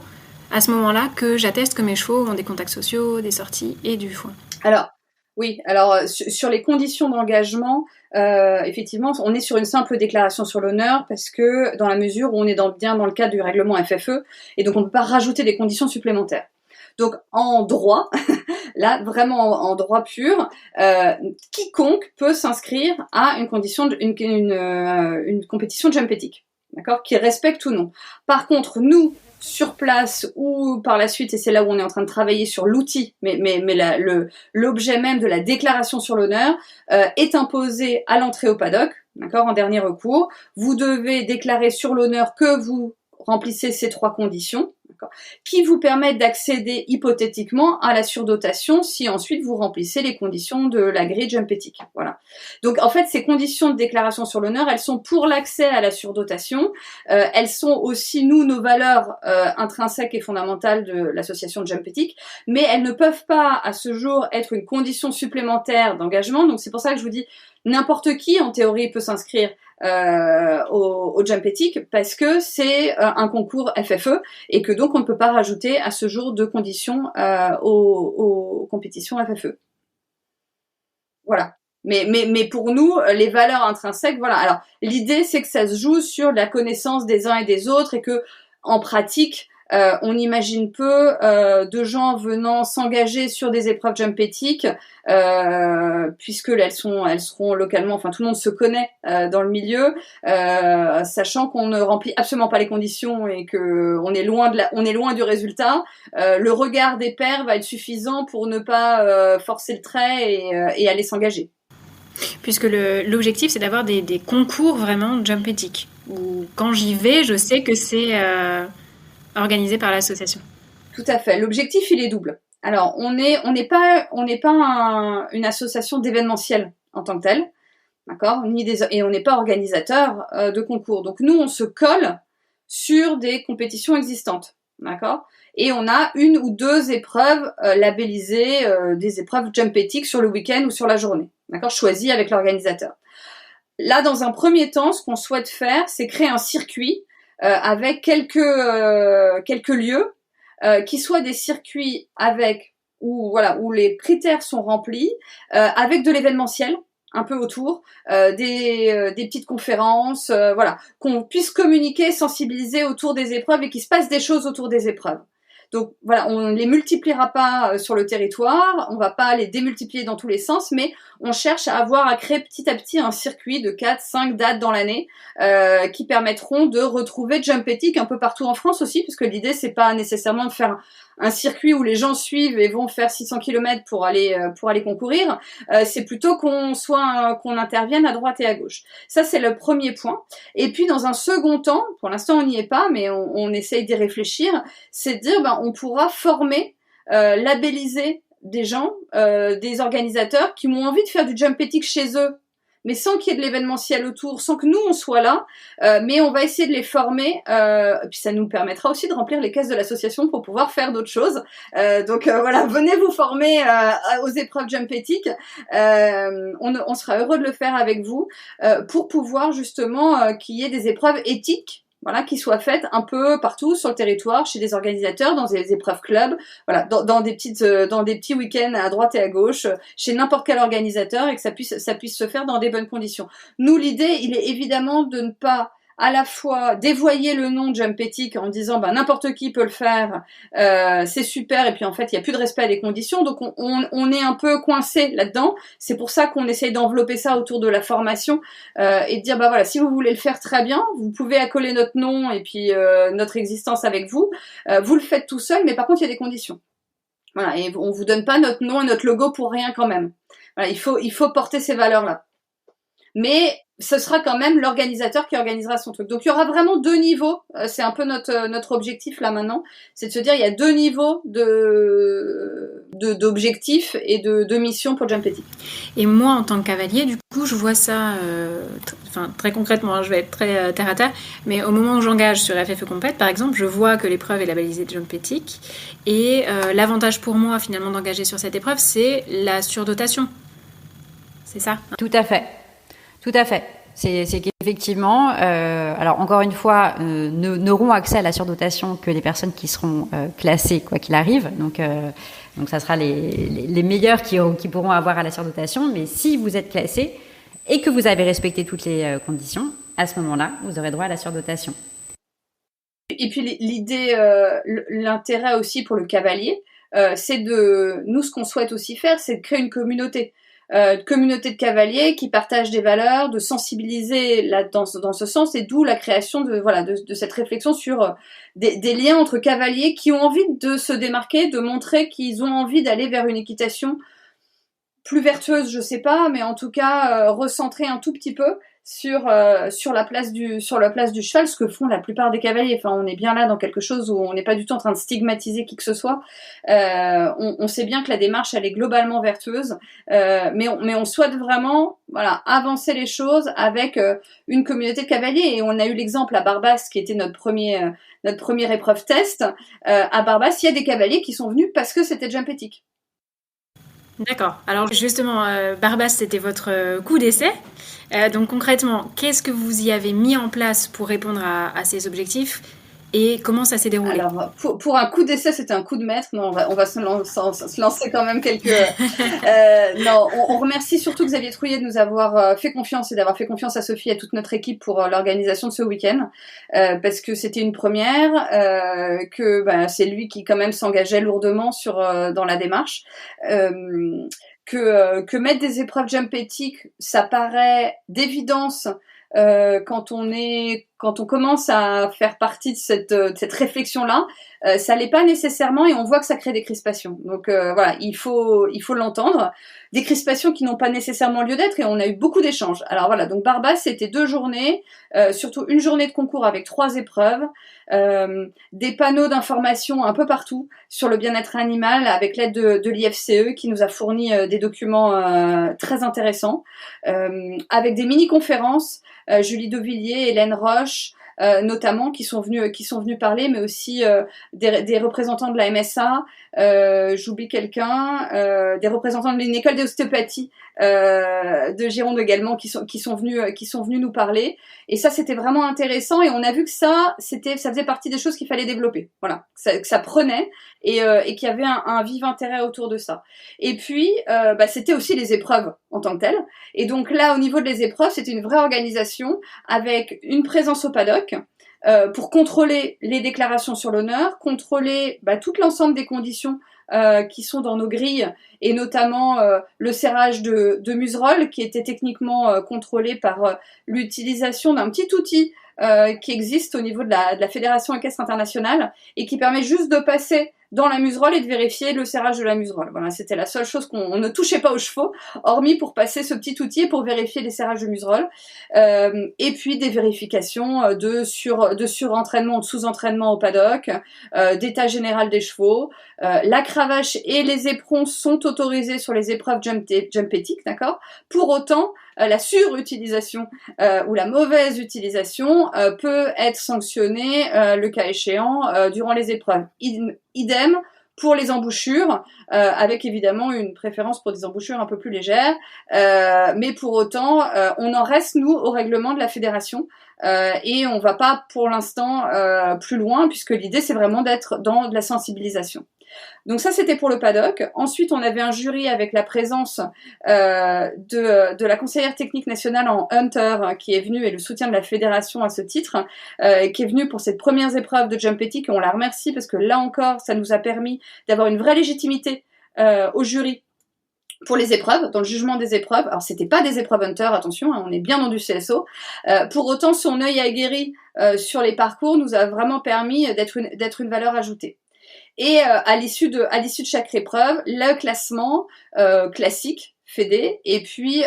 à ce moment-là que j'atteste que mes chevaux ont des contacts sociaux, des sorties et du foin. Alors, oui, sur les conditions d'engagement, effectivement, on est sur une simple déclaration sur l'honneur parce que dans la mesure où on est bien dans le cadre du règlement FFE et donc on ne peut pas rajouter des conditions supplémentaires. Donc en droit, là vraiment en droit pur, quiconque peut s'inscrire à une compétition de Jump Ethics, d'accord, qui respecte ou non. Par contre, nous, sur place ou par la suite, et c'est là où on est en train de travailler sur l'outil, mais l'objet même de la déclaration sur l'honneur est imposé à l'entrée au paddock, d'accord, en dernier recours. Vous devez déclarer sur l'honneur que vous remplissez ces 3 conditions, d'accord, qui vous permettent d'accéder hypothétiquement à la surdotation si ensuite vous remplissez les conditions de la grille jump éthique. Voilà. Donc en fait, ces conditions de déclaration sur l'honneur, elles sont pour l'accès à la surdotation. Elles sont aussi, nous, nos valeurs intrinsèques et fondamentales de l'association de jump éthique, mais elles ne peuvent pas, à ce jour, être une condition supplémentaire d'engagement. Donc c'est pour ça que je vous dis, n'importe qui, en théorie, peut s'inscrire au jump éthique parce que c'est un concours FFE et que donc on ne peut pas rajouter à ce jour de conditions aux compétitions FFE. Voilà. Mais pour nous, les valeurs intrinsèques, voilà. Alors, l'idée, c'est que ça se joue sur la connaissance des uns et des autres et que, en pratique, on imagine peu de gens venant s'engager sur des épreuves jump éthiques, puisque elles seront localement, enfin tout le monde se connaît dans le milieu, sachant qu'on ne remplit absolument pas les conditions et que on est loin du résultat. Le regard des pairs va être suffisant pour ne pas forcer le trait et aller s'engager. Puisque l'objectif, c'est d'avoir des concours vraiment jump éthique. Où quand j'y vais, je sais que c'est organisé par l'association. Tout à fait. L'objectif, il est double. Alors, on n'est pas une association d'événementiel en tant que telle, d'accord, et on n'est pas organisateur de concours. Donc nous, on se colle sur des compétitions existantes, d'accord, et on a 1 ou 2 épreuves labellisées, des épreuves jump éthique sur le week-end ou sur la journée, d'accord, choisies avec l'organisateur. Là, dans un premier temps, ce qu'on souhaite faire, c'est créer un circuit avec quelques lieux qui soient des circuits où les critères sont remplis, avec de l'événementiel un peu autour, des petites conférences, qu'on puisse communiquer, sensibiliser autour des épreuves et qu'il se passe des choses autour des épreuves. Donc voilà, on ne les multipliera pas sur le territoire, on va pas les démultiplier dans tous les sens, mais on cherche à créer petit à petit un circuit de 4-5 dates dans l'année qui permettront de retrouver jump éthique un peu partout en France aussi, puisque l'idée c'est pas nécessairement de faire un circuit où les gens suivent et vont faire 600 km pour aller concourir, c'est plutôt qu'on intervienne à droite et à gauche. Ça c'est le premier point. Et puis dans un second temps, pour l'instant on n'y est pas, mais on essaye d'y réfléchir, c'est de dire on pourra former, labelliser des gens, des organisateurs qui ont envie de faire du jump éthique chez eux, mais sans qu'il y ait de l'événementiel autour, sans que nous on soit là, mais on va essayer de les former, puis ça nous permettra aussi de remplir les caisses de l'association pour pouvoir faire d'autres choses. Donc voilà, venez vous former aux épreuves jump éthique, on sera heureux de le faire avec vous, pour pouvoir justement qu'il y ait des épreuves éthiques, voilà, qui soient faites un peu partout sur le territoire, chez des organisateurs, dans des épreuves clubs, voilà, dans des petits week-ends à droite et à gauche, chez n'importe quel organisateur, et que ça puisse se faire dans des bonnes conditions. Nous, l'idée, il est évidemment de ne pas à la fois dévoyer le nom de jump éthique en disant n'importe qui peut le faire, c'est super, et puis en fait il n'y a plus de respect des conditions, donc on est un peu coincé là-dedans. C'est pour ça qu'on essaye d'envelopper ça autour de la formation, et de dire voilà, si vous voulez le faire, très bien, vous pouvez accoler notre nom et puis notre existence avec vous, vous le faites tout seul, mais par contre il y a des conditions. Voilà, et on vous donne pas notre nom et notre logo pour rien quand même. Voilà, il faut porter ces valeurs-là. Mais ce sera quand même l'organisateur qui organisera son truc. Donc il y aura vraiment 2 niveaux, c'est un peu notre objectif là maintenant, c'est de se dire il y a 2 niveaux d'objectifs et de missions pour jump éthique. Et moi en tant que cavalier, du coup je vois ça, très concrètement, hein, je vais être très terre à terre, mais au moment où j'engage sur FFE Compète par exemple, je vois que l'épreuve est labellisée de jump éthique, et l'avantage pour moi finalement d'engager sur cette épreuve, c'est la surdotation. C'est ça ? Tout à fait. Tout à fait. C'est qu'effectivement, alors encore une fois, n'auront accès à la surdotation que les personnes qui seront classées quoi qu'il arrive. Donc ça sera les meilleurs qui pourront avoir à la surdotation. Mais si vous êtes classé et que vous avez respecté toutes les conditions, à ce moment-là, vous aurez droit à la surdotation. Et puis l'idée, l'intérêt aussi pour le cavalier, c'est nous ce qu'on souhaite aussi faire, c'est de créer une communauté. de communauté de cavaliers qui partagent des valeurs, de sensibiliser dans ce sens, et d'où la création de cette réflexion sur des liens entre cavaliers qui ont envie de se démarquer, de montrer qu'ils ont envie d'aller vers une équitation plus vertueuse, je sais pas, mais en tout cas recentrer un tout petit peu sur la place du cheval, ce que font la plupart des cavaliers. Enfin, on est bien là dans quelque chose où on n'est pas du tout en train de stigmatiser qui que ce soit. On sait bien que la démarche elle est globalement vertueuse, mais on souhaite vraiment avancer les choses avec une communauté de cavaliers. Et on a eu l'exemple à Barbas qui était notre première épreuve test. À Barbas, il y a des cavaliers qui sont venus parce que c'était jump éthique. D'accord. Alors justement, Barbas, c'était votre coup d'essai. Donc concrètement, qu'est-ce que vous y avez mis en place pour répondre à ces objectifs et comment ça s'est déroulé? Alors, pour un coup d'essai, c'était un coup de maître. Non, on va se lancer quand même quelques... non, on remercie surtout Xavier Trouillet de nous avoir fait confiance et d'avoir fait confiance à Sophie et à toute notre équipe pour l'organisation de ce week-end. Parce que c'était une première, que c'est lui qui quand même s'engageait lourdement dans la démarche. Que mettre des épreuves jump éthiques, ça paraît d'évidence quand on commence à faire partie de cette réflexion-là, ça l'est pas nécessairement et on voit que ça crée des crispations. Donc il faut l'entendre. Des crispations qui n'ont pas nécessairement lieu d'être et on a eu beaucoup d'échanges. Alors voilà, donc Barbas, c'était 2 journées, surtout une journée de concours avec 3 épreuves, des panneaux d'information un peu partout sur le bien-être animal avec l'aide de l'IFCE qui nous a fourni des documents très intéressants, avec des mini-conférences, Julie Dauvilliers, Hélène Roche, notamment qui sont venus parler, mais aussi des représentants de la MSA, j'oublie quelqu'un, des représentants d'une école d'ostéopathie de Gironde également qui sont venus nous parler. Et ça c'était vraiment intéressant et on a vu que ça faisait partie des choses qu'il fallait développer. Voilà, que ça prenait et qu'il y avait un vif intérêt autour de ça. Et puis c'était aussi les épreuves en tant que telles. Et donc là au niveau des épreuves, c'était une vraie organisation avec une présence au paddock. Pour contrôler les déclarations sur l'honneur, contrôler tout l'ensemble des conditions qui sont dans nos grilles, et notamment le serrage de muserolle qui était techniquement contrôlé par l'utilisation d'un petit outil qui existe au niveau de la Fédération équestre internationale et qui permet juste de passer dans la muserolle et de vérifier le serrage de la muserolle. Voilà, c'était la seule chose qu'on ne touchait pas aux chevaux, hormis pour passer ce petit outil et pour vérifier les serrages de muserolle. Et puis des vérifications de surentraînement ou de sous-entraînement au paddock, d'état général des chevaux. La cravache et les éperons sont autorisés sur les épreuves jump éthiques, d'accord ? Pour autant, la surutilisation ou la mauvaise utilisation peut être sanctionnée, le cas échéant, durant les épreuves. Idem pour les embouchures, avec évidemment une préférence pour des embouchures un peu plus légères, mais pour autant, on en reste, nous, au règlement de la fédération, et on va pas pour l'instant plus loin, puisque l'idée c'est vraiment d'être dans de la sensibilisation. Donc ça c'était pour le paddock. Ensuite on avait un jury avec la présence de la conseillère technique nationale en Hunter qui est venue, et le soutien de la fédération à ce titre, qui est venue pour cette première épreuve de jump éthique, et on la remercie parce que là encore ça nous a permis d'avoir une vraie légitimité au jury pour les épreuves, dans le jugement des épreuves. Alors c'était pas des épreuves Hunter, attention, on est bien dans du CSO. Pour autant son œil aguerri sur les parcours nous a vraiment permis d'être une valeur ajoutée. Et à l'issue de chaque épreuve, le classement classique fédé, et puis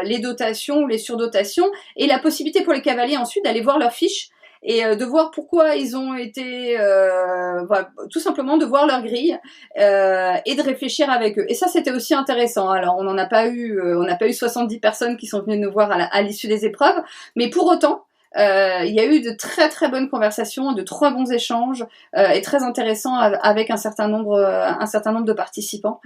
les dotations ou les surdotations, et la possibilité pour les cavaliers ensuite d'aller voir leurs fiches et de voir pourquoi ils ont été, tout simplement de voir leur grille et de réfléchir avec eux. Et ça c'était aussi intéressant. Alors on n'a pas eu 70 personnes qui sont venues nous voir à l'issue des épreuves, mais pour autant il y a eu de très très bonnes conversations, de très bons échanges et très intéressants avec un certain nombre de participants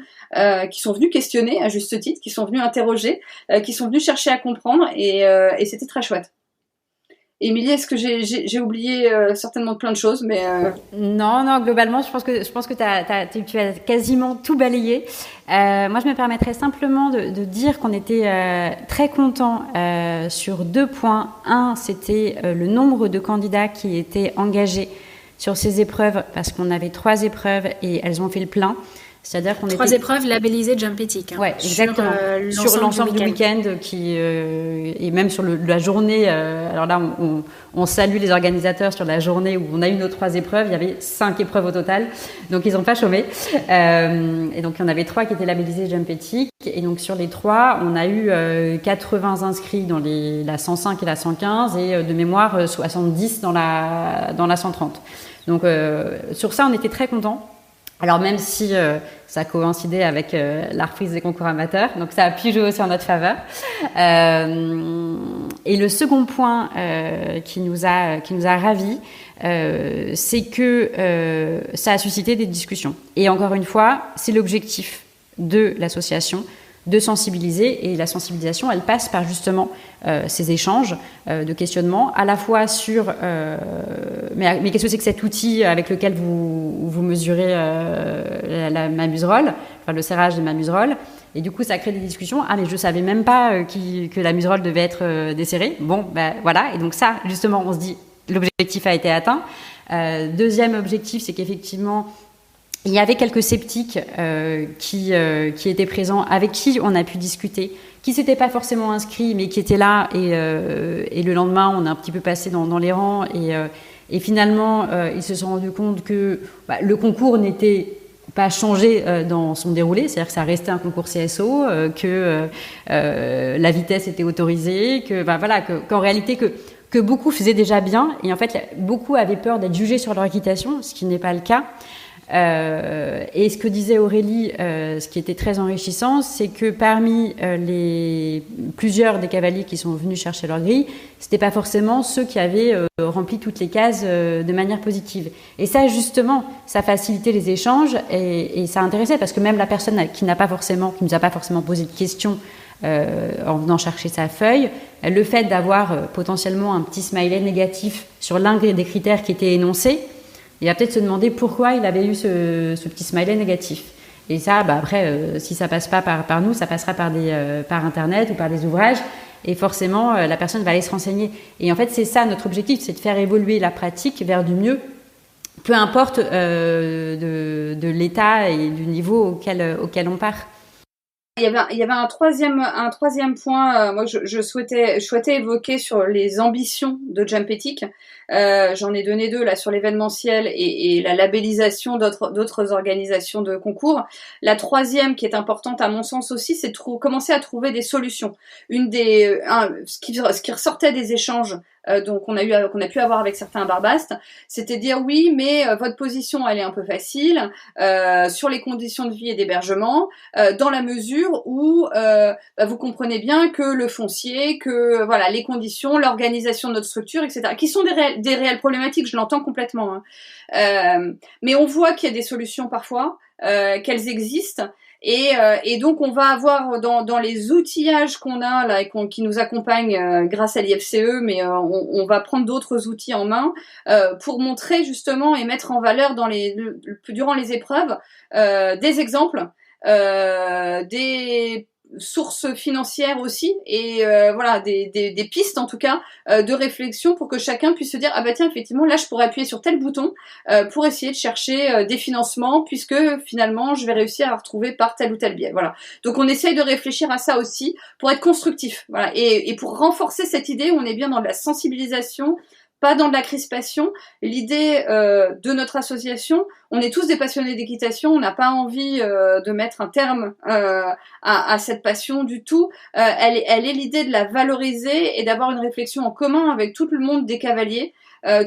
qui sont venus questionner à juste titre, qui sont venus interroger, qui sont venus chercher à comprendre, et c'était très chouette. Émilie, est-ce que j'ai oublié certainement plein de choses, mais Non, globalement, je pense que tu as quasiment tout balayé. Moi, je me permettrais simplement de dire qu'on était très contents sur 2 points. Un, c'était le nombre de candidats qui étaient engagés sur ces épreuves, parce qu'on avait 3 épreuves et elles ont fait le plein. C'est-à-dire qu'on 3 épreuves labellisées Jump Ethic. Ouais, exactement. Sur l'ensemble du week-end et même sur la journée. Alors là, on salue les organisateurs sur la journée où on a eu nos 3 épreuves. Il y avait 5 épreuves au total, donc ils n'ont pas chômé. Et donc il y en avait 3 qui étaient labellisées Jump Ethic. Et donc sur les 3, on a eu 80 inscrits dans la 105 et la 115 et de mémoire 70 dans la 130. Donc sur ça, on était très contents. Alors même si ça coïncidait avec la reprise des concours amateurs, donc ça a pu jouer aussi en notre faveur. Et le second point qui nous a ravis, c'est que ça a suscité des discussions. Et encore une fois, c'est l'objectif de l'association de sensibiliser, et la sensibilisation, elle passe par justement ces échanges de questionnement, à la fois sur mais qu'est-ce que c'est que cet outil avec lequel vous mesurez la mamuserolle, enfin le serrage des mamuserolles, et du coup ça crée des discussions. Ah mais je savais même pas que la muserolle devait être desserrée. Bon ben voilà, et donc ça justement on se dit l'objectif a été atteint. Deuxième objectif, c'est qu'effectivement il y avait quelques sceptiques qui étaient présents, avec qui on a pu discuter, qui s'étaient pas forcément inscrits, mais qui étaient là. Et le lendemain, on a un petit peu passé dans les rangs. Et finalement, ils se sont rendus compte que le concours n'était pas changé dans son déroulé, c'est-à-dire que ça restait un concours CSO, que la vitesse était autorisée, qu'en réalité que beaucoup faisaient déjà bien. Et en fait, beaucoup avaient peur d'être jugés sur leur équitation, ce qui n'est pas le cas. Et ce que disait Aurélie, ce qui était très enrichissant, c'est que parmi plusieurs des cavaliers qui sont venus chercher leur grille, c'était pas forcément ceux qui avaient rempli toutes les cases de manière positive. Et ça, justement, ça facilitait les échanges et ça intéressait parce que même la personne qui nous a pas forcément posé de questions en venant chercher sa feuille, le fait d'avoir potentiellement un petit smiley négatif sur l'un des critères qui était énoncé, il va peut-être se demander pourquoi il avait eu ce petit smiley négatif. Et ça, après, si ça passe pas par nous, ça passera par Internet ou par des ouvrages. Et forcément, la personne va aller se renseigner. Et en fait, c'est ça notre objectif, c'est de faire évoluer la pratique vers du mieux, peu importe de l'état et du niveau auquel on part. Il y avait un troisième point, moi je souhaitais évoquer sur les ambitions de Jump Ethic. J'en ai donné 2 là sur l'événementiel et la labellisation d'autres organisations de concours. La troisième qui est importante à mon sens aussi, c'est de commencer à trouver des solutions. Ce qui ressortait des échanges donc qu'on a pu avoir avec certains barbastes, c'était dire oui, mais votre position elle est un peu facile sur les conditions de vie et d'hébergement, dans la mesure où vous comprenez bien que le foncier, que voilà les conditions, l'organisation de notre structure, etc., qui sont des réelles problématiques, je l'entends complètement. Mais on voit qu'il y a des solutions parfois, qu'elles existent. Et donc on va avoir dans les outillages qu'on a là et qui nous accompagnent grâce à l'IFCE, mais on va prendre d'autres outils en main pour montrer justement et mettre en valeur durant les épreuves des exemples, des sources financières aussi et voilà des pistes en tout cas de réflexion pour que chacun puisse se dire ah bah tiens effectivement là je pourrais appuyer sur tel bouton pour essayer de chercher des financements puisque finalement je vais réussir à retrouver par tel ou tel biais. Voilà, donc on essaye de réfléchir à ça aussi pour être constructif, voilà, et pour renforcer cette idée on est bien dans de la sensibilisation, pas dans de la crispation. L'idée de notre association, on est tous des passionnés d'équitation, on n'a pas envie de mettre un terme à cette passion du tout. Elle est l'idée de la valoriser et d'avoir une réflexion en commun avec tout le monde des cavaliers,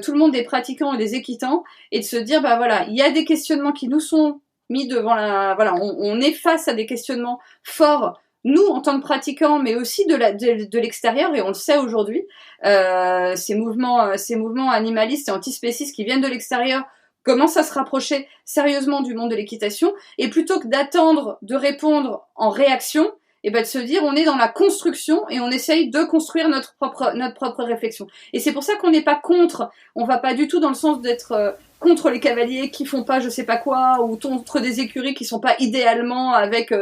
tout le monde des pratiquants et des équitants, et de se dire bah voilà, il y a des questionnements qui nous sont mis devant on est face à des questionnements forts, nous en tant que pratiquants, mais aussi de l'extérieur, et on le sait aujourd'hui, ces mouvements animalistes et antispécistes qui viennent de l'extérieur commencent à se rapprocher sérieusement du monde de l'équitation, et plutôt que d'attendre de répondre en réaction, et de se dire on est dans la construction et on essaye de construire notre propre réflexion. Et c'est pour ça qu'on n'est pas contre, on va pas du tout dans le sens d'être contre les cavaliers qui font pas je sais pas quoi, ou contre des écuries qui sont pas idéalement avec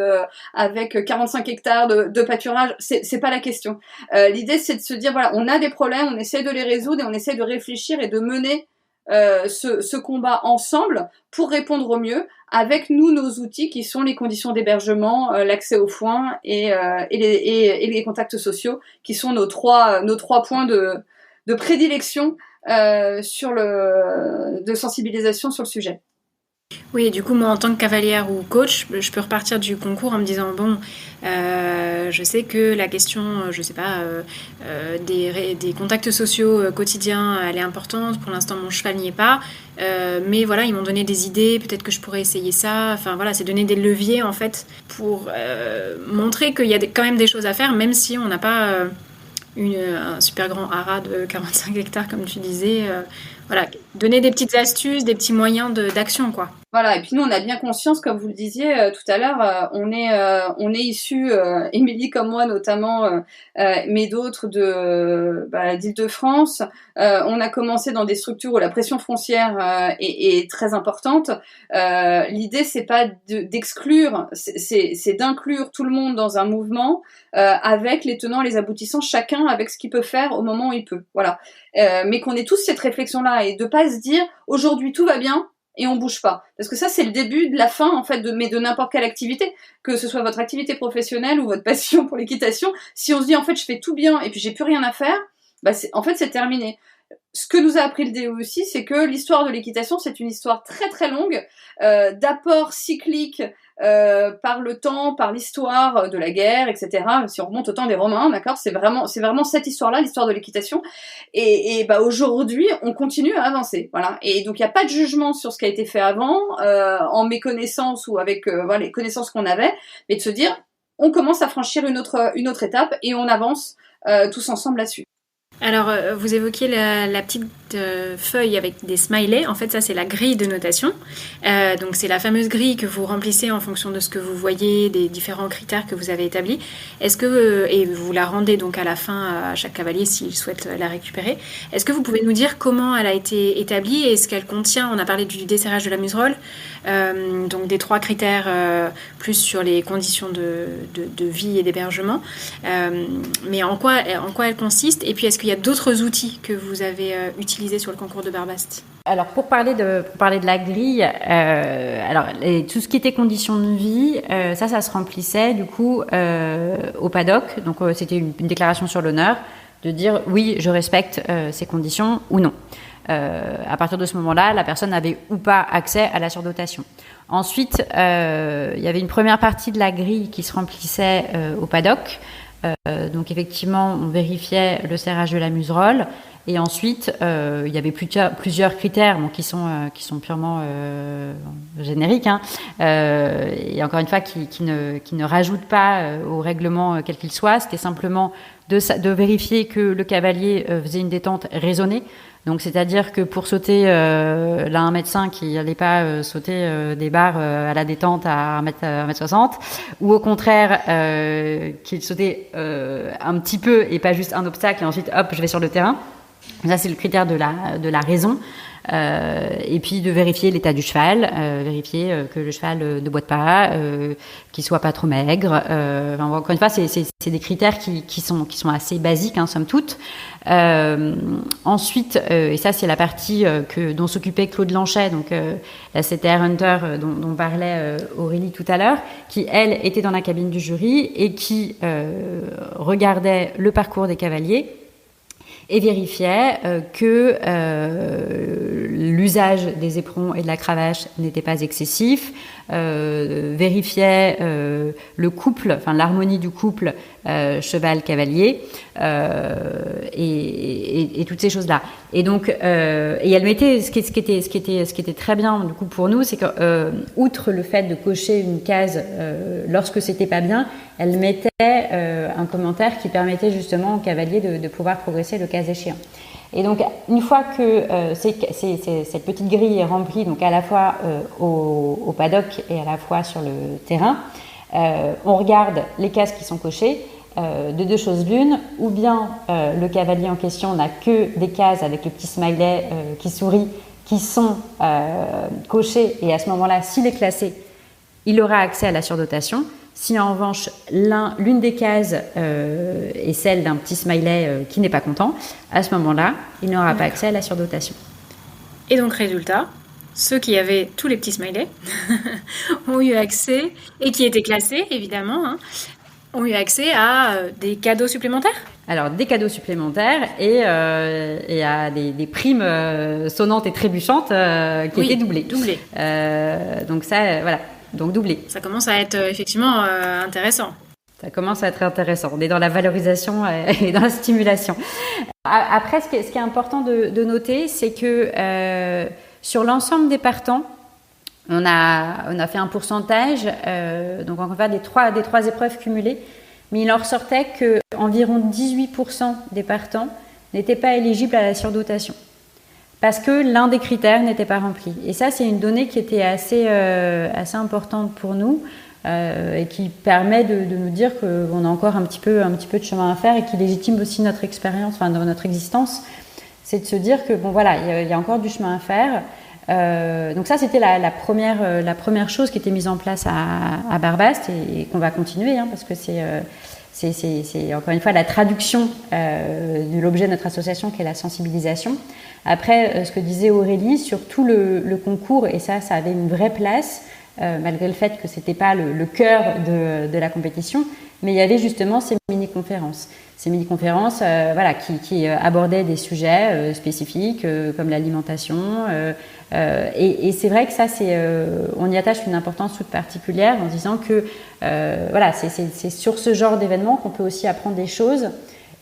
45 hectares de pâturage, c'est pas la question. L'idée c'est de se dire voilà, on a des problèmes, on essaie de les résoudre et on essaie de réfléchir et de mener ce combat ensemble pour répondre au mieux avec nos outils qui sont les conditions d'hébergement, l'accès aux soins et les contacts sociaux qui sont nos trois points de prédilection de sensibilisation sur le sujet. Oui, et du coup, moi, en tant que cavalière ou coach, je peux repartir du concours en me disant, bon, je sais que la question, des contacts sociaux quotidiens, elle est importante. Pour l'instant, mon cheval n'y est pas. Mais voilà, ils m'ont donné des idées, peut-être que je pourrais essayer ça. Enfin, voilà, c'est donner des leviers, en fait, pour montrer qu'il y a quand même des choses à faire, même si on n'a pas un super grand haras de 45 hectares, comme tu disais. Voilà, donner des petites astuces, des petits moyens d'action, quoi. Voilà, et puis nous on a bien conscience, comme vous le disiez tout à l'heure, on est issus, Émilie comme moi notamment, mais d'autres d'Île-de-France. On a commencé dans des structures où la pression foncière est très importante. L'idée c'est pas d'exclure, c'est d'inclure tout le monde dans un mouvement avec les tenants, les aboutissants, chacun avec ce qu'il peut faire au moment où il peut. Voilà, mais qu'on ait tous cette réflexion-là et de pas se dire aujourd'hui tout va bien. Et on bouge pas. Parce que ça, c'est le début de la fin, en fait, de n'importe quelle activité. Que ce soit votre activité professionnelle ou votre passion pour l'équitation. Si on se dit, en fait, je fais tout bien et puis j'ai plus rien à faire, c'est terminé. Ce que nous a appris le DO aussi, c'est que l'histoire de l'équitation, c'est une histoire très très longue, d'apport cyclique par le temps, par l'histoire de la guerre, etc. Si on remonte au temps des Romains, d'accord, c'est vraiment cette histoire-là, l'histoire de l'équitation. Et aujourd'hui, on continue à avancer, voilà. Et donc il n'y a pas de jugement sur ce qui a été fait avant, en méconnaissance ou avec les connaissances qu'on avait, mais de se dire, on commence à franchir une autre étape et on avance tous ensemble là-dessus. Alors, vous évoquiez la petite feuille avec des smileys. En fait, ça, c'est la grille de notation. Donc, c'est la fameuse grille que vous remplissez en fonction de ce que vous voyez, des différents critères que vous avez établis. Est-ce que, et vous la rendez donc à la fin à chaque cavalier s'il souhaite la récupérer. Est-ce que vous pouvez nous dire comment elle a été établie et ce qu'elle contient? On a parlé du desserrage de la muserolle, donc des 3 critères plus sur les conditions de vie et d'hébergement. Mais en quoi elle consiste? Et puis, est-ce qu'il y a d'autres outils que vous avez utilisés sur le concours de Barbastye? Alors pour parler de la grille, tout ce qui était conditions de vie, ça se remplissait du coup au paddock. Donc c'était une déclaration sur l'honneur de dire oui, je respecte ces conditions ou non. À partir de ce moment-là, la personne avait ou pas accès à la surdotation. Ensuite, il y avait une première partie de la grille qui se remplissait au paddock. Donc effectivement, on vérifiait le serrage de la muserolle et ensuite il y avait plusieurs critères qui sont purement génériques et encore une fois qui ne rajoutent pas au règlement quel qu'il soit. C'était simplement de vérifier que le cavalier faisait une détente raisonnée. Donc, c'est-à-dire que pour sauter là 1m5, il n'allait pas sauter des barres à la détente à 1m60, ou au contraire qu'il sautait un petit peu et pas juste un obstacle et ensuite hop, je vais sur le terrain. Ça, c'est le critère de la raison. Et puis de vérifier l'état du cheval, vérifier que le cheval ne boite pas, qu'il soit pas trop maigre. Encore une fois, c'est des critères qui sont assez basiques, somme toute. Ensuite, et ça c'est la partie dont s'occupait Claude Lanchet, donc la CTR Hunter dont parlait Aurélie tout à l'heure, qui elle était dans la cabine du jury et qui regardait le parcours des cavaliers et vérifiait que l'usage des éperons et de la cravache n'était pas excessif, vérifiait le couple, enfin l'harmonie du couple cheval-cavalier et toutes ces choses-là. Et donc, et elle mettait ce qui était très bien du coup pour nous, c'est que outre le fait de cocher une case lorsque c'était pas bien, elle mettait un commentaire qui permettait justement au cavalier de pouvoir progresser le cas échéant. Et donc, une fois que cette petite grille est remplie, donc à la fois au paddock et à la fois sur le terrain, on regarde les cases qui sont cochées, de 2 choses l'une, ou bien le cavalier en question n'a que des cases avec le petit smiley qui sourit, qui sont cochées, et à ce moment-là, s'il est classé, il aura accès à la surdotation. Si en revanche l'une des cases est celle d'un petit smiley qui n'est pas content, à ce moment-là, il n'aura pas accès à la surdotation. Et donc, résultat, ceux qui avaient tous les petits smileys ont eu accès, et qui étaient classés, évidemment, hein, ont eu accès à des cadeaux supplémentaires. Alors, des cadeaux supplémentaires et à des primes sonnantes et trébuchantes qui étaient doublées. Donc ça, voilà, donc doublé. Ça commence à être effectivement intéressant. Ça commence à être intéressant. On est dans la valorisation et dans la stimulation. Après, ce qui est important de noter, c'est que sur l'ensemble des partants, on a fait un pourcentage, donc on va faire des trois épreuves cumulées, mais il en ressortait qu'environ 18% des partants n'étaient pas éligibles à la surdotation parce que l'un des critères n'était pas rempli. Et ça, c'est une donnée qui était assez importante pour nous et qui permet de nous dire qu'on a encore un petit peu de chemin à faire et qui légitime aussi notre expérience, enfin notre existence. C'est de se dire que bon voilà, il y a encore du chemin à faire. Donc ça, c'était la première chose qui était mise en place à Barbast et qu'on va continuer, hein, parce que c'est encore une fois la traduction de l'objet de notre association qui est la sensibilisation. Après, ce que disait Aurélie, sur tout le concours, et ça avait une vraie place, malgré le fait que c'était pas le cœur de la compétition, mais il y avait justement ces mini-conférences. Ces mini-conférences voilà, qui abordaient des sujets spécifiques comme l'alimentation. Et c'est vrai que ça, on y attache une importance toute particulière en disant que voilà, c'est sur ce genre d'événement qu'on peut aussi apprendre des choses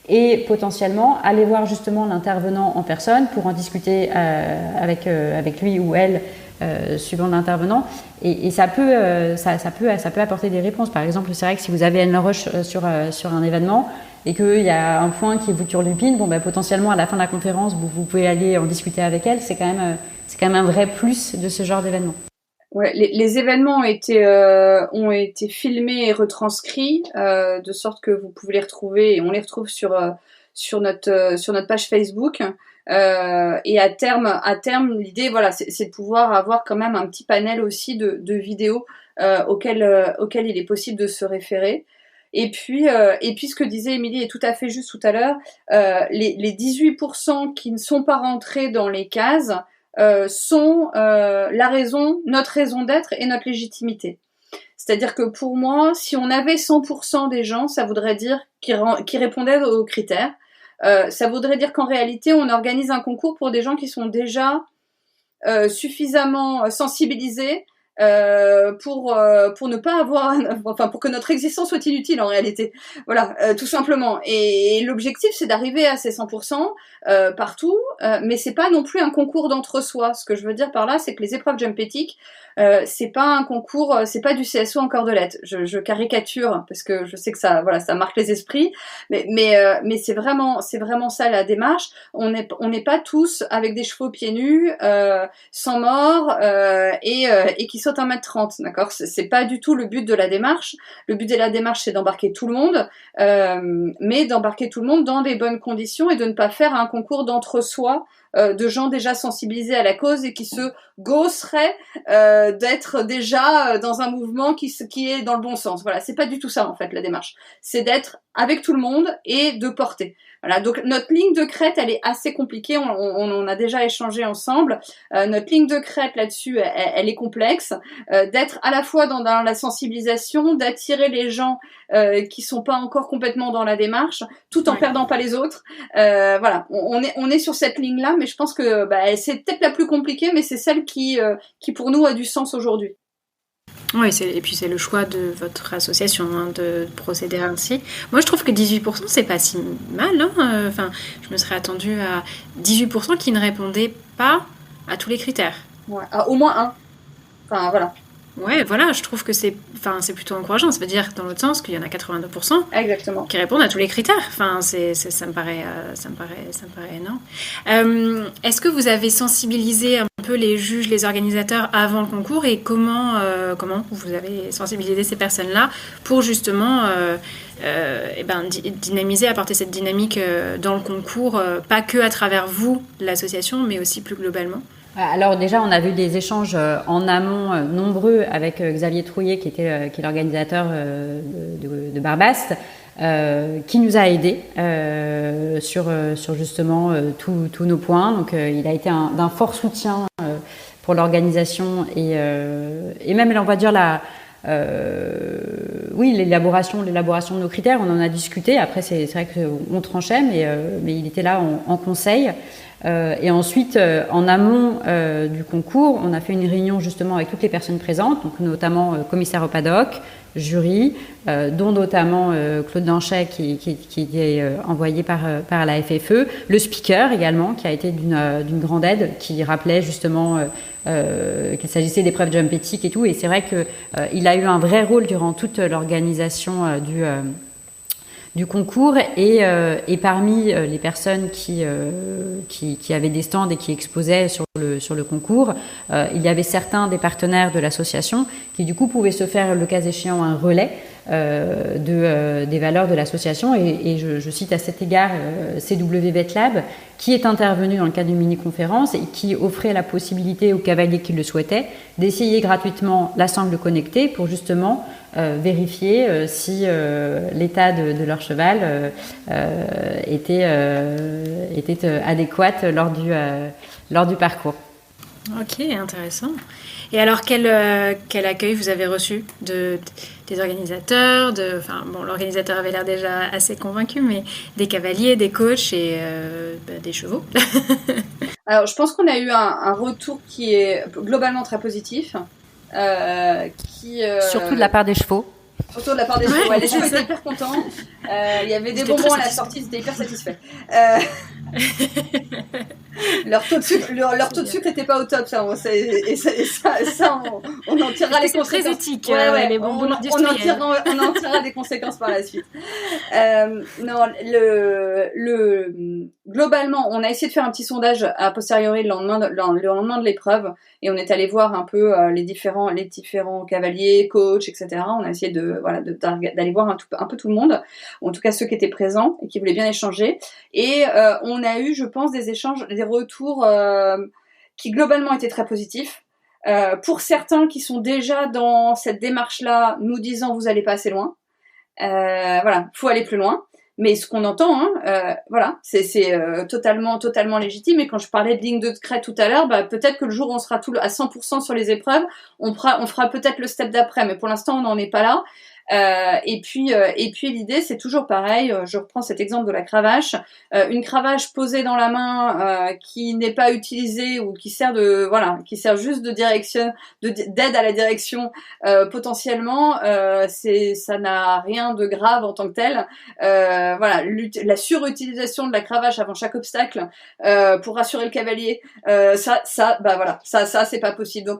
et potentiellement aller voir justement l'intervenant en personne pour en discuter avec lui ou elle suivant l'intervenant. Et ça peut apporter des réponses. Par exemple, c'est vrai que si vous avez Anne Laroche sur un événement et qu'il y a un point qui vous turlupine, potentiellement à la fin de la conférence, vous pouvez aller en discuter avec elle. C'est quand même un vrai plus de ce genre d'événement. Ouais, les événements ont été filmés et retranscrits de sorte que vous pouvez les retrouver et on les retrouve sur notre page Facebook. Et à terme, l'idée, voilà, c'est de pouvoir avoir quand même un petit panel aussi de vidéos auxquelles il est possible de se référer. Et puis ce que disait Émilie est tout à fait juste tout à l'heure, les 18% qui ne sont pas rentrés dans les cases sont notre raison d'être et notre légitimité. C'est-à-dire que pour moi, si on avait 100% des gens, ça voudrait dire qui répondaient aux critères. Ça voudrait dire qu'en réalité, on organise un concours pour des gens qui sont déjà suffisamment sensibilisés pour ne pas avoir, enfin pour que notre existence soit inutile en réalité. Voilà, tout simplement. Et l'objectif, c'est d'arriver à ces 100% partout, mais c'est pas non plus un concours d'entre-soi. Ce que je veux dire par là, c'est que les épreuves Jump Ethic, c'est pas un concours, c'est pas du CSO en cordelette. Je caricature parce que je sais que ça marque les esprits, mais c'est vraiment ça la démarche. On n'est pas tous avec des chevaux pieds nus, sans mort et qui sautent 1m30, d'accord. C'est pas du tout le but de la démarche. Le but de la démarche, c'est d'embarquer tout le monde, mais d'embarquer tout le monde dans des bonnes conditions et de ne pas faire un concours d'entre-soi de gens déjà sensibilisés à la cause et qui se gausseraient d'être déjà dans un mouvement qui est dans le bon sens. Voilà, c'est pas du tout ça en fait la démarche. C'est d'être avec tout le monde et de porter. Voilà, donc notre ligne de crête, elle est assez compliquée. On en a déjà échangé ensemble. Notre ligne de crête là-dessus, elle est complexe. D'être à la fois dans la sensibilisation, d'attirer les gens qui sont pas encore complètement dans la démarche, tout en perdant pas les autres. Voilà, on est sur cette ligne-là, mais je pense que c'est peut-être la plus compliquée, mais c'est celle qui pour nous a du sens aujourd'hui. Oui, et puis c'est le choix de votre association de procéder ainsi. Moi, je trouve que 18%, c'est pas si mal. Enfin, je me serais attendue à 18% qui ne répondaient pas à tous les critères. Ouais, au moins un. Enfin, voilà. Ouais, voilà, je trouve que c'est plutôt encourageant. Ça veut dire, dans l'autre sens, qu'il y en a 82% Exactement. qui répondent à tous les critères. Enfin, ça me paraît énorme. Est-ce que vous avez sensibilisé un peu les juges, les organisateurs avant le concours et comment vous avez sensibilisé ces personnes-là pour justement dynamiser, apporter cette dynamique dans le concours, pas que à travers vous, l'association, mais aussi plus globalement? Alors déjà, on a vu des échanges en amont nombreux avec Xavier Trouillet, qui est l'organisateur de Barbast, qui nous a aidés sur justement tous nos points. Donc, il a été d'un fort soutien pour l'organisation et même, on va dire, l'élaboration de nos critères. On en a discuté. Après, c'est vrai qu'on tranchait, mais il était là en conseil. Et ensuite, en amont du concours, on a fait une réunion justement avec toutes les personnes présentes, donc notamment commissaire au paddock, jury, dont notamment Claude Danchet qui est envoyé par la FFE, le speaker également qui a été d'une grande aide, qui rappelait justement qu'il s'agissait d'épreuves jump éthiques et tout. Et c'est vrai qu'il a eu un vrai rôle durant toute l'organisation du concours et parmi les personnes qui avaient des stands et qui exposaient sur le concours, il y avait certains des partenaires de l'association qui du coup pouvaient se faire le cas échéant un relais des valeurs de l'association et je cite à cet égard CW VetLab qui est intervenu dans le cadre d'une mini-conférence et qui offrait la possibilité aux cavaliers qui le souhaitaient d'essayer gratuitement la sangle connectée pour justement vérifier si l'état de leur cheval était adéquat lors du parcours. Ok, intéressant. Et alors, quel accueil vous avez reçu des organisateurs l'organisateur avait l'air déjà assez convaincu, mais des cavaliers, des coachs et des chevaux. Alors, je pense qu'on a eu un retour qui est globalement très positif. Surtout de la part des chevaux. Surtout de la part des chevaux. Les chevaux étaient hyper contents. Il y avait des bonbons à la sortie, ils étaient hyper satisfaits. Leur taux de sucre n'était pas au top, ça, on en tirera les conséquences. C'est très éthique, les bonbons on en tirera des conséquences par la suite. Globalement, on a essayé de faire un petit sondage a posteriori le lendemain de l'épreuve, et on est allé voir un peu les différents cavaliers, coachs, etc. On a essayé d'aller voir un peu tout le monde, ou en tout cas ceux qui étaient présents et qui voulaient bien échanger. Et on a eu, je pense, des échanges, des retours qui globalement étaient très positifs. Pour certains qui sont déjà dans cette démarche-là, nous disant vous allez pas assez loin. Faut aller plus loin. Mais ce qu'on entend, c'est totalement légitime. Et quand je parlais de ligne de crête tout à l'heure, peut-être que le jour où on sera à 100% sur les épreuves, on fera peut-être le step d'après. Mais pour l'instant, on n'en est pas là. Et puis l'idée, c'est toujours pareil. Je reprends cet exemple de la cravache. Une cravache posée dans la main qui n'est pas utilisée ou qui sert juste de direction, d'aide à la direction potentiellement, ça n'a rien de grave en tant que tel. La surutilisation de la cravache avant chaque obstacle pour rassurer le cavalier, ça c'est pas possible. Donc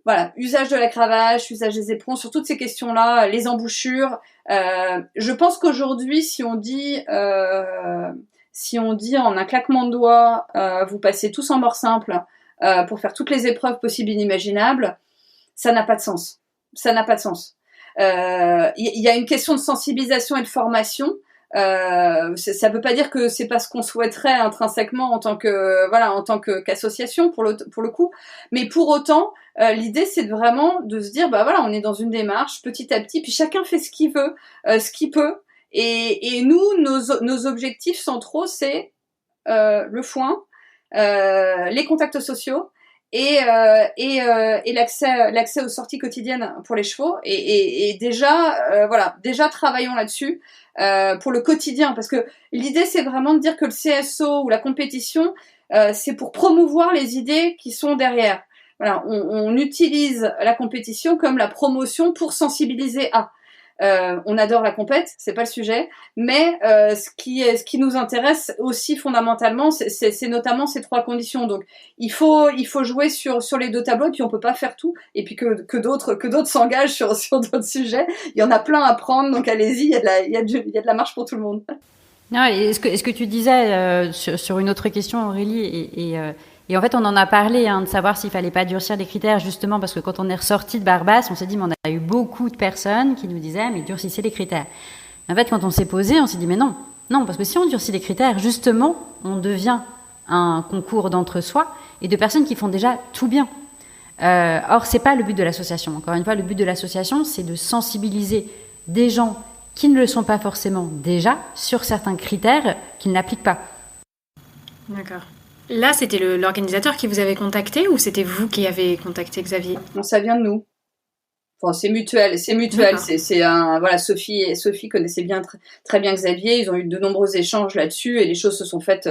voilà, usage de la cravache, usage des éperons, sur toutes ces questions-là, les embouchures. Je pense qu'aujourd'hui, si on dit en un claquement de doigts, vous passez tous en mort simple pour faire toutes les épreuves possibles et inimaginables, ça n'a pas de sens. Ça n'a pas de sens. Il y a une question de sensibilisation et de formation. Ça veut pas dire que c'est pas ce qu'on souhaiterait intrinsèquement en tant qu'association pour le coup, mais pour autant l'idée c'est vraiment de se dire on est dans une démarche petit à petit, puis chacun fait ce qu'il veut, ce qu'il peut, et nous nos objectifs centraux c'est le foin, les contacts sociaux et l'accès aux sorties quotidiennes pour les chevaux et déjà travaillons là-dessus pour le quotidien, parce que l'idée c'est vraiment de dire que le CSO ou la compétition c'est pour promouvoir les idées qui sont derrière. Voilà, on utilise la compétition comme la promotion pour sensibiliser à. On adore la compète, c'est pas le sujet, mais ce qui nous intéresse aussi fondamentalement, c'est notamment ces trois conditions. Donc il faut jouer sur les deux tableaux, et puis on peut pas faire tout, et puis que d'autres s'engagent sur d'autres sujets. Il y en a plein à prendre, donc allez-y, il y a de la marge pour tout le monde. Non, et ce que tu disais sur une autre question, Aurélie, et en fait, on en a parlé, de savoir s'il fallait pas durcir les critères, justement, parce que quand on est ressorti de Barbas, on s'est dit, mais on a eu beaucoup de personnes qui nous disaient, mais durcissez les critères. En fait, quand on s'est posé, on s'est dit, mais non, parce que si on durcit les critères, justement, on devient un concours d'entre-soi et de personnes qui font déjà tout bien. Or, c'est pas le but de l'association. Encore une fois, le but de l'association, c'est de sensibiliser des gens qui ne le sont pas forcément déjà sur certains critères qu'ils n'appliquent pas. D'accord. Là, c'était l'organisateur qui vous avait contacté ou c'était vous qui avez contacté Xavier? Non, ça vient de nous. Enfin, c'est mutuel. Voilà, Sophie connaissait bien, très bien Xavier. Ils ont eu de nombreux échanges là-dessus et les choses se sont faites,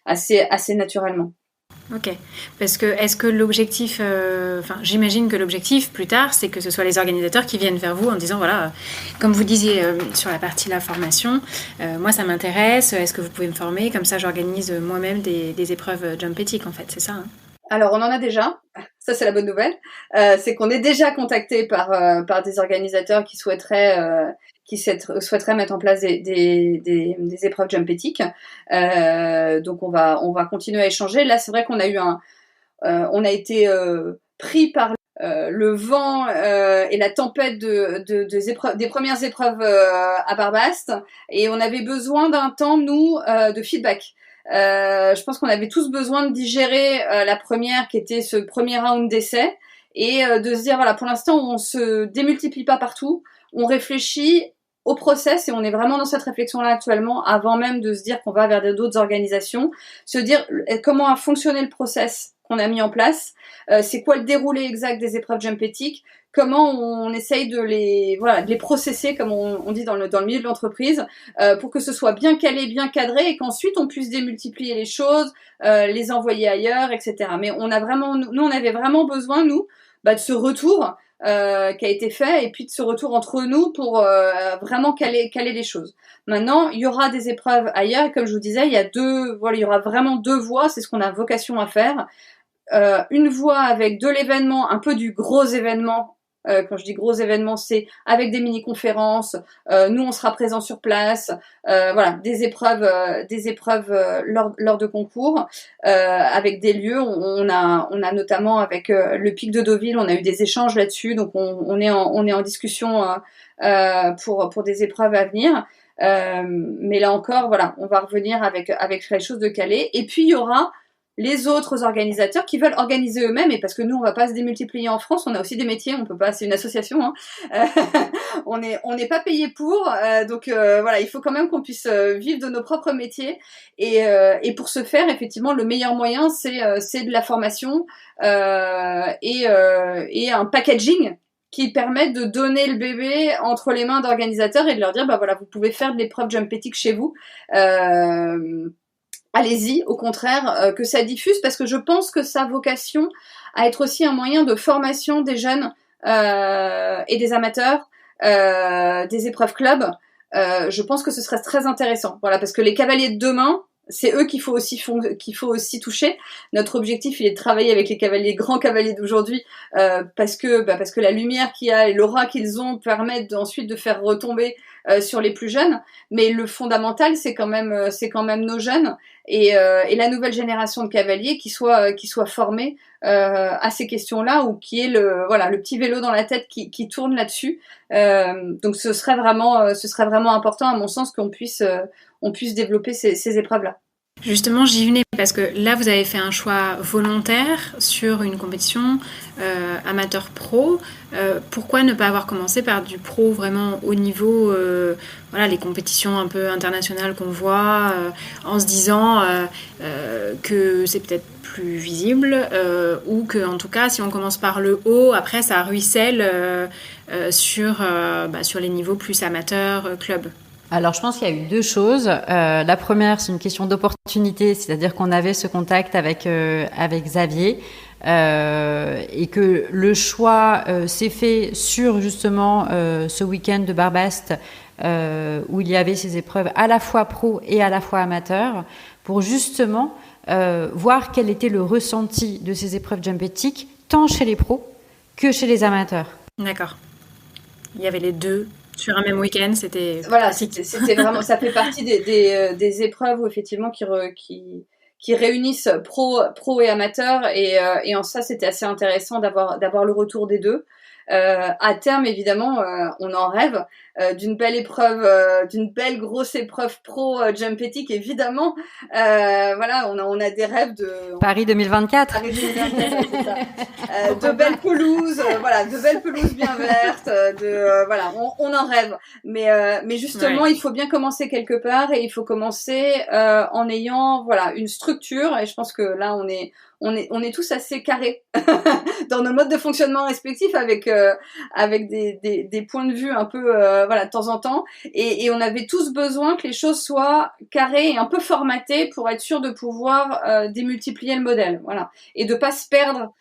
assez naturellement. Ok. Parce que est-ce que l'objectif, j'imagine que l'objectif plus tard, c'est que ce soit les organisateurs qui viennent vers vous en disant voilà, comme vous disiez sur la partie la formation, moi ça m'intéresse. Est-ce que vous pouvez me former? Comme ça, j'organise moi-même des épreuves jump éthiques en fait, c'est ça, hein? Alors, on en a déjà. Ça, c'est la bonne nouvelle. C'est qu'on est déjà contacté par des organisateurs qui souhaiteraient mettre en place des épreuves jump éthiques. Donc, on va continuer à échanger. Là, c'est vrai qu'on a eu on a été pris par le vent et la tempête des premières épreuves à Barbast, et on avait besoin d'un temps, nous, de feedback. Je pense qu'on avait tous besoin de digérer la première, qui était ce premier round d'essai, et de se dire voilà, pour l'instant on se démultiplie pas partout, on réfléchit au process, et on est vraiment dans cette réflexion-là actuellement, avant même de se dire qu'on va vers d'autres organisations, se dire comment a fonctionné le process qu'on a mis en place, c'est quoi le déroulé exact des épreuves jump éthiques, comment on essaye de les processer, comme on dit dans le milieu de l'entreprise, pour que ce soit bien calé, bien cadré, et qu'ensuite on puisse démultiplier les choses, les envoyer ailleurs, etc. Mais on avait vraiment besoin, nous, de ce retour qui a été fait, et puis de ce retour entre nous pour vraiment caler les choses. Maintenant, il y aura des épreuves ailleurs, et comme je vous disais, il y aura vraiment 2 voies, c'est ce qu'on a vocation à faire. Une voie avec de l'événement, un peu du gros événement. Quand je dis gros événement, c'est avec des mini-conférences. Nous, on sera présents sur place. Des épreuves lors de concours, avec des lieux. On a notamment avec le Pic de Deauville, on a eu des échanges là-dessus. Donc, on est en discussion pour des épreuves à venir. Mais là encore, voilà, on va revenir avec les choses de calé. Et puis, il y aura les autres organisateurs qui veulent organiser eux-mêmes, et parce que nous, on va pas se démultiplier en France, on a aussi des métiers, on peut pas, c'est une association, hein. On n'est pas payé pour, donc il faut quand même qu'on puisse vivre de nos propres métiers, et pour ce faire, effectivement, le meilleur moyen, c'est de la formation et un packaging qui permettent de donner le bébé entre les mains d'organisateurs et de leur dire vous pouvez faire de l'épreuve jump éthique chez vous. Allez-y, au contraire, que ça diffuse, parce que je pense que ça a vocation à être aussi un moyen de formation des jeunes et des amateurs, des épreuves club. Je pense que ce serait très intéressant, parce que les cavaliers de demain, c'est eux qu'il faut aussi toucher. Notre objectif, il est de travailler avec les grands cavaliers d'aujourd'hui, parce que la lumière qu'il y a et l'aura qu'ils ont permettent ensuite de faire retomber sur les plus jeunes. Mais le fondamental, c'est quand même nos jeunes et la nouvelle génération de cavaliers qui soit formée à ces questions-là, ou qui est le petit vélo dans la tête qui tourne là-dessus. Donc ce serait vraiment important, à mon sens, qu'on puisse développer ces épreuves-là. Justement, j'y venais parce que là, vous avez fait un choix volontaire sur une compétition amateur pro. Pourquoi ne pas avoir commencé par du pro vraiment haut niveau, les compétitions un peu internationales qu'on voit, en se disant que c'est peut-être plus visible, ou que, en tout cas, si on commence par le haut, après ça ruisselle sur les niveaux plus amateurs, club. Alors, je pense qu'il y a eu 2 choses. La première, c'est une question d'opportunité, c'est-à-dire qu'on avait ce contact avec Xavier, et que le choix s'est fait sur justement ce week-end de Barbast, où il y avait ces épreuves à la fois pro et à la fois amateur, pour justement voir quel était le ressenti de ces épreuves jump éthiques, tant chez les pros que chez les amateurs. D'accord. Il y avait les deux. Sur un même week-end, c'était c'était vraiment, ça fait partie des épreuves où effectivement qui qui réunissent pro et amateurs, et en ça c'était assez intéressant d'avoir le retour des deux. À terme, évidemment, on en rêve d'une belle épreuve, d'une belle grosse épreuve pro jump éthique, évidemment. Voilà, on a des rêves de Paris 2024. Paris 2024, c'est ça. De belles pelouses, voilà, de belles pelouses bien vertes, voilà, on en rêve. Mais justement, il faut bien commencer quelque part, et il faut commencer en ayant voilà une structure. Et je pense que là, on est tous assez carrés dans nos modes de fonctionnement respectifs, avec des points de vue un peu voilà de temps en temps, et on avait tous besoin que les choses soient carrées et un peu formatées pour être sûr de pouvoir démultiplier le modèle, voilà, et de pas se perdre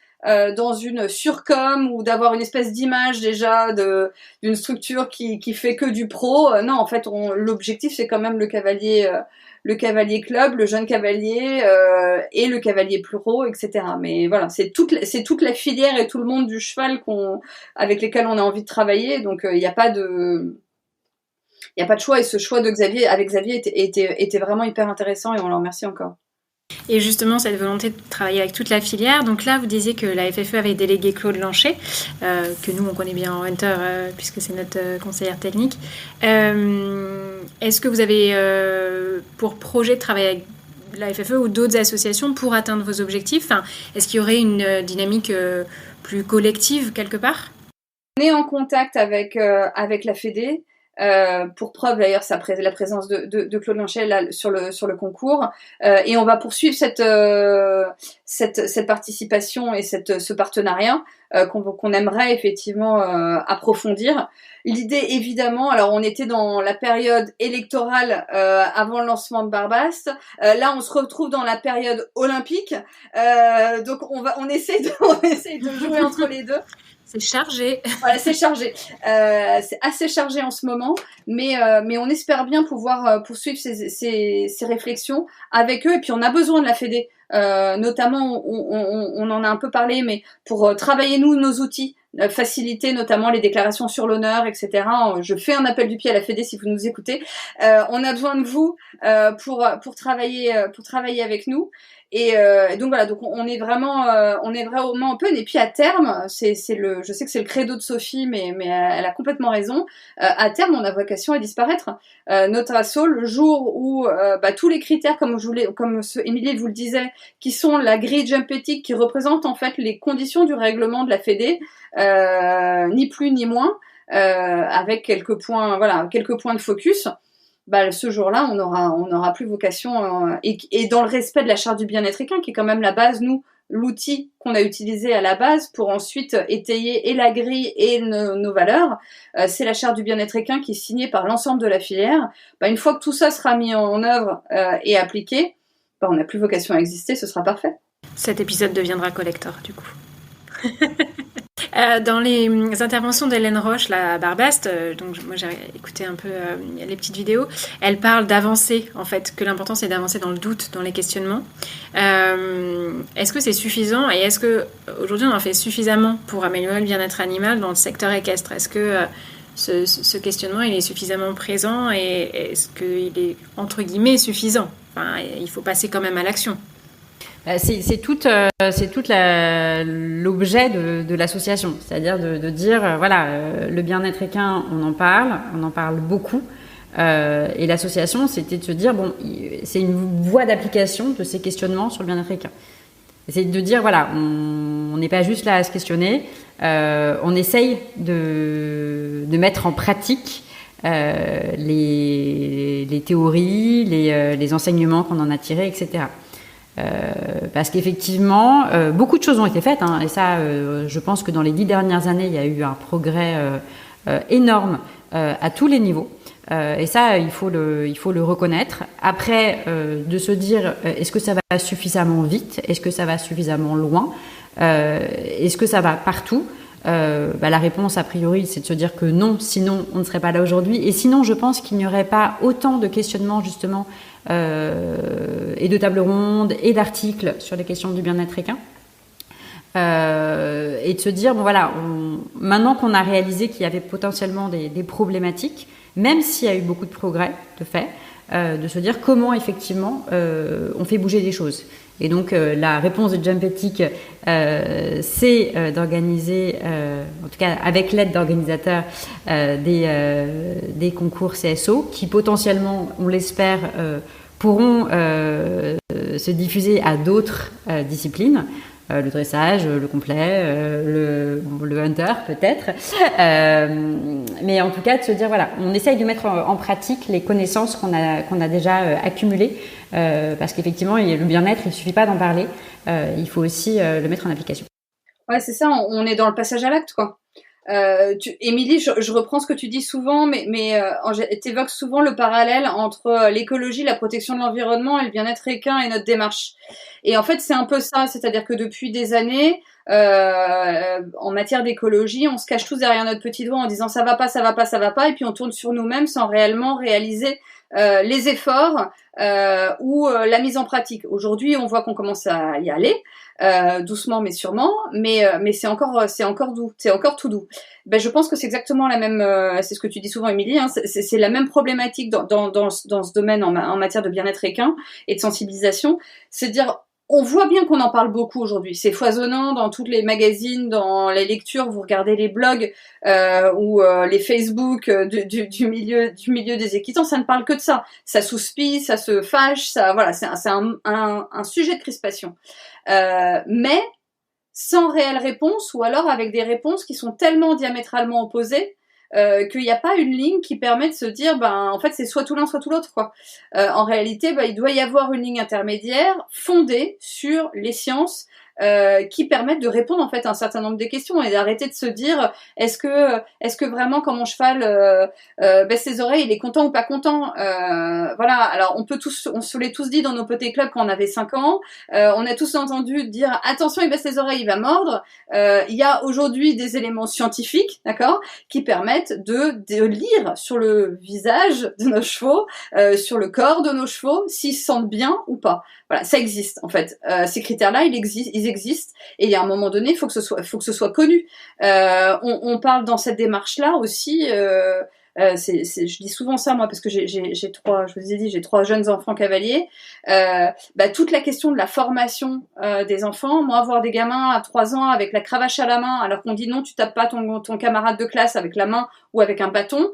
dans une surcom, ou d'avoir une espèce d'image déjà d'une structure qui fait que du pro. Non, en fait, l'objectif c'est quand même le cavalier club, le jeune cavalier et le cavalier pro, etc. Mais voilà, c'est toute la filière et tout le monde du cheval avec lesquels on a envie de travailler. Donc il n'y a pas de choix, et ce choix de Xavier avec Xavier était vraiment hyper intéressant, et on le remercie encore. Et justement, cette volonté de travailler avec toute la filière. Donc là, vous disiez que la FFE avait délégué Claude Lancher, que nous, on connaît bien en Hunter, puisque c'est notre conseillère technique. Est-ce que vous avez pour projet de travailler avec la FFE ou d'autres associations pour atteindre vos objectifs? Enfin, est-ce qu'il y aurait une dynamique plus collective quelque part? On est en contact avec la Fédé. Pour preuve d'ailleurs la présence de Claude Lancher là, sur le concours, et on va poursuivre cette participation et ce partenariat qu'on aimerait effectivement approfondir. L'idée, évidemment, alors on était dans la période électorale avant le lancement de Barbast. Là, on se retrouve dans la période olympique. Donc on essaie de jouer entre les deux. C'est chargé. Voilà, c'est chargé. C'est assez chargé en ce moment, mais on espère bien pouvoir poursuivre ces réflexions avec eux. Et puis on a besoin de la Fédé, notamment on en a un peu parlé, mais pour travailler nos outils, faciliter notamment les déclarations sur l'honneur, etc. Je fais un appel du pied à la Fédé si vous nous écoutez. On a besoin de vous pour travailler avec nous. Et donc voilà, donc on est vraiment open. Et puis à terme, je sais que c'est le credo de Sophie, mais elle a complètement raison. À terme, on a vocation à disparaître. Notre asso, le jour où tous les critères, comme Émilie vous le disait, qui sont la grille jump éthique, qui représente en fait les conditions du règlement de la Fédé, ni plus ni moins, avec quelques points de focus. Ce jour-là, on n'aura plus vocation, et dans le respect de la charte du bien-être équin, qui est quand même la base, nous, l'outil qu'on a utilisé à la base pour ensuite étayer et la grille et nos valeurs, c'est la charte du bien-être équin qui est signée par l'ensemble de la filière. Une fois que tout ça sera mis en œuvre et appliqué, on n'a plus vocation à exister, ce sera parfait. Cet épisode deviendra collector, du coup. Dans les interventions d'Hélène Roche là, à Barbast, donc moi j'ai écouté un peu les petites vidéos, elle parle d'avancer, en fait, que l'important c'est d'avancer dans le doute, dans les questionnements. Est-ce que c'est suffisant, et est-ce que aujourd'hui on en fait suffisamment pour améliorer le bien-être animal dans le secteur équestre? Est-ce que ce questionnement il est suffisamment présent, et est-ce qu'il est entre guillemets suffisant? Enfin, il faut passer quand même à l'action. C'est tout l'objet de l'association, c'est-à-dire de dire le bien-être équin, on en parle beaucoup, et l'association, c'était de se dire c'est une voie d'application de ces questionnements sur le bien-être équin. C'est de dire on n'est pas juste là à se questionner, on essaye de mettre en pratique les théories, les enseignements qu'on en a tirés, etc. Parce qu'effectivement, beaucoup de choses ont été faites, et ça, je pense que dans les 10 dernières années, il y a eu un progrès énorme à tous les niveaux. Et ça, il faut le reconnaître. Après, de se dire, est-ce que ça va suffisamment vite? Est-ce que ça va suffisamment loin? Est-ce que ça va partout? La réponse, a priori, c'est de se dire que non, sinon on ne serait pas là aujourd'hui. Et sinon, je pense qu'il n'y aurait pas autant de questionnements, justement, et de tables rondes et d'articles sur les questions du bien-être équin. Et de se dire, maintenant qu'on a réalisé qu'il y avait potentiellement des problématiques, même s'il y a eu beaucoup de progrès de fait, de se dire comment effectivement on fait bouger les choses. Et donc la réponse de Jump Ethic, c'est d'organiser, en tout cas avec l'aide d'organisateurs, des concours CSO qui potentiellement, on l'espère, pourront se diffuser à d'autres disciplines. Le dressage, le complet, le hunter peut-être. Mais en tout cas, de se dire, voilà, on essaye de mettre en pratique les connaissances qu'on a déjà accumulées. Parce qu'effectivement, le bien-être, il ne suffit pas d'en parler. Il faut aussi le mettre en application. Ouais, c'est ça, on est dans le passage à l'acte, quoi. Émilie, je reprends ce que tu dis souvent, mais t'évoques souvent le parallèle entre l'écologie, la protection de l'environnement et le bien-être équin et notre démarche. Et en fait, c'est un peu ça, c'est-à-dire que depuis des années, en matière d'écologie, on se cache tous derrière notre petit doigt en disant ça va pas, ça va pas, ça va pas, et puis on tourne sur nous-mêmes sans réellement réaliser les efforts ou la mise en pratique. Aujourd'hui, on voit qu'on commence à y aller. Doucement mais sûrement, mais c'est encore tout doux. Ben je pense que c'est exactement la même, c'est ce que tu dis souvent, Émilie, hein, c'est la même problématique dans ce domaine en matière de bien-être équin et de sensibilisation, c'est de dire on voit bien qu'on en parle beaucoup aujourd'hui. C'est foisonnant dans tous les magazines, dans les lectures. Vous regardez les blogs ou les Facebook du milieu des équitants, ça ne parle que de ça. Ça s'houspille, ça se fâche, ça voilà, c'est un sujet de crispation. Mais sans réelle réponse ou alors avec des réponses qui sont tellement diamétralement opposées qu'il n'y a pas une ligne qui permet de se dire en fait c'est soit tout l'un soit tout l'autre quoi. En réalité il doit y avoir une ligne intermédiaire fondée sur les sciences qui permettent de répondre en fait à un certain nombre de questions et d'arrêter de se dire est-ce que vraiment quand mon cheval baisse ses oreilles il est content ou pas content, voilà. Alors on se l'est tous dit dans nos poté clubs quand on avait 5 ans, on a tous entendu dire attention il baisse les oreilles il va mordre. Il y a aujourd'hui des éléments scientifiques, d'accord, qui permettent de lire sur le visage de nos chevaux, sur le corps de nos chevaux s'ils se sentent bien ou pas. Voilà, ça existe en fait. Ces critères-là, ils existent. Et il y a un moment donné, il faut que ce soit connu. On parle dans cette démarche-là aussi. Je dis souvent ça moi parce que j'ai trois jeunes enfants cavaliers. Toute la question de la formation des enfants. Moi, voir des gamins à 3 ans avec la cravache à la main, alors qu'on dit non, tu tapes pas ton camarade de classe avec la main ou avec un bâton.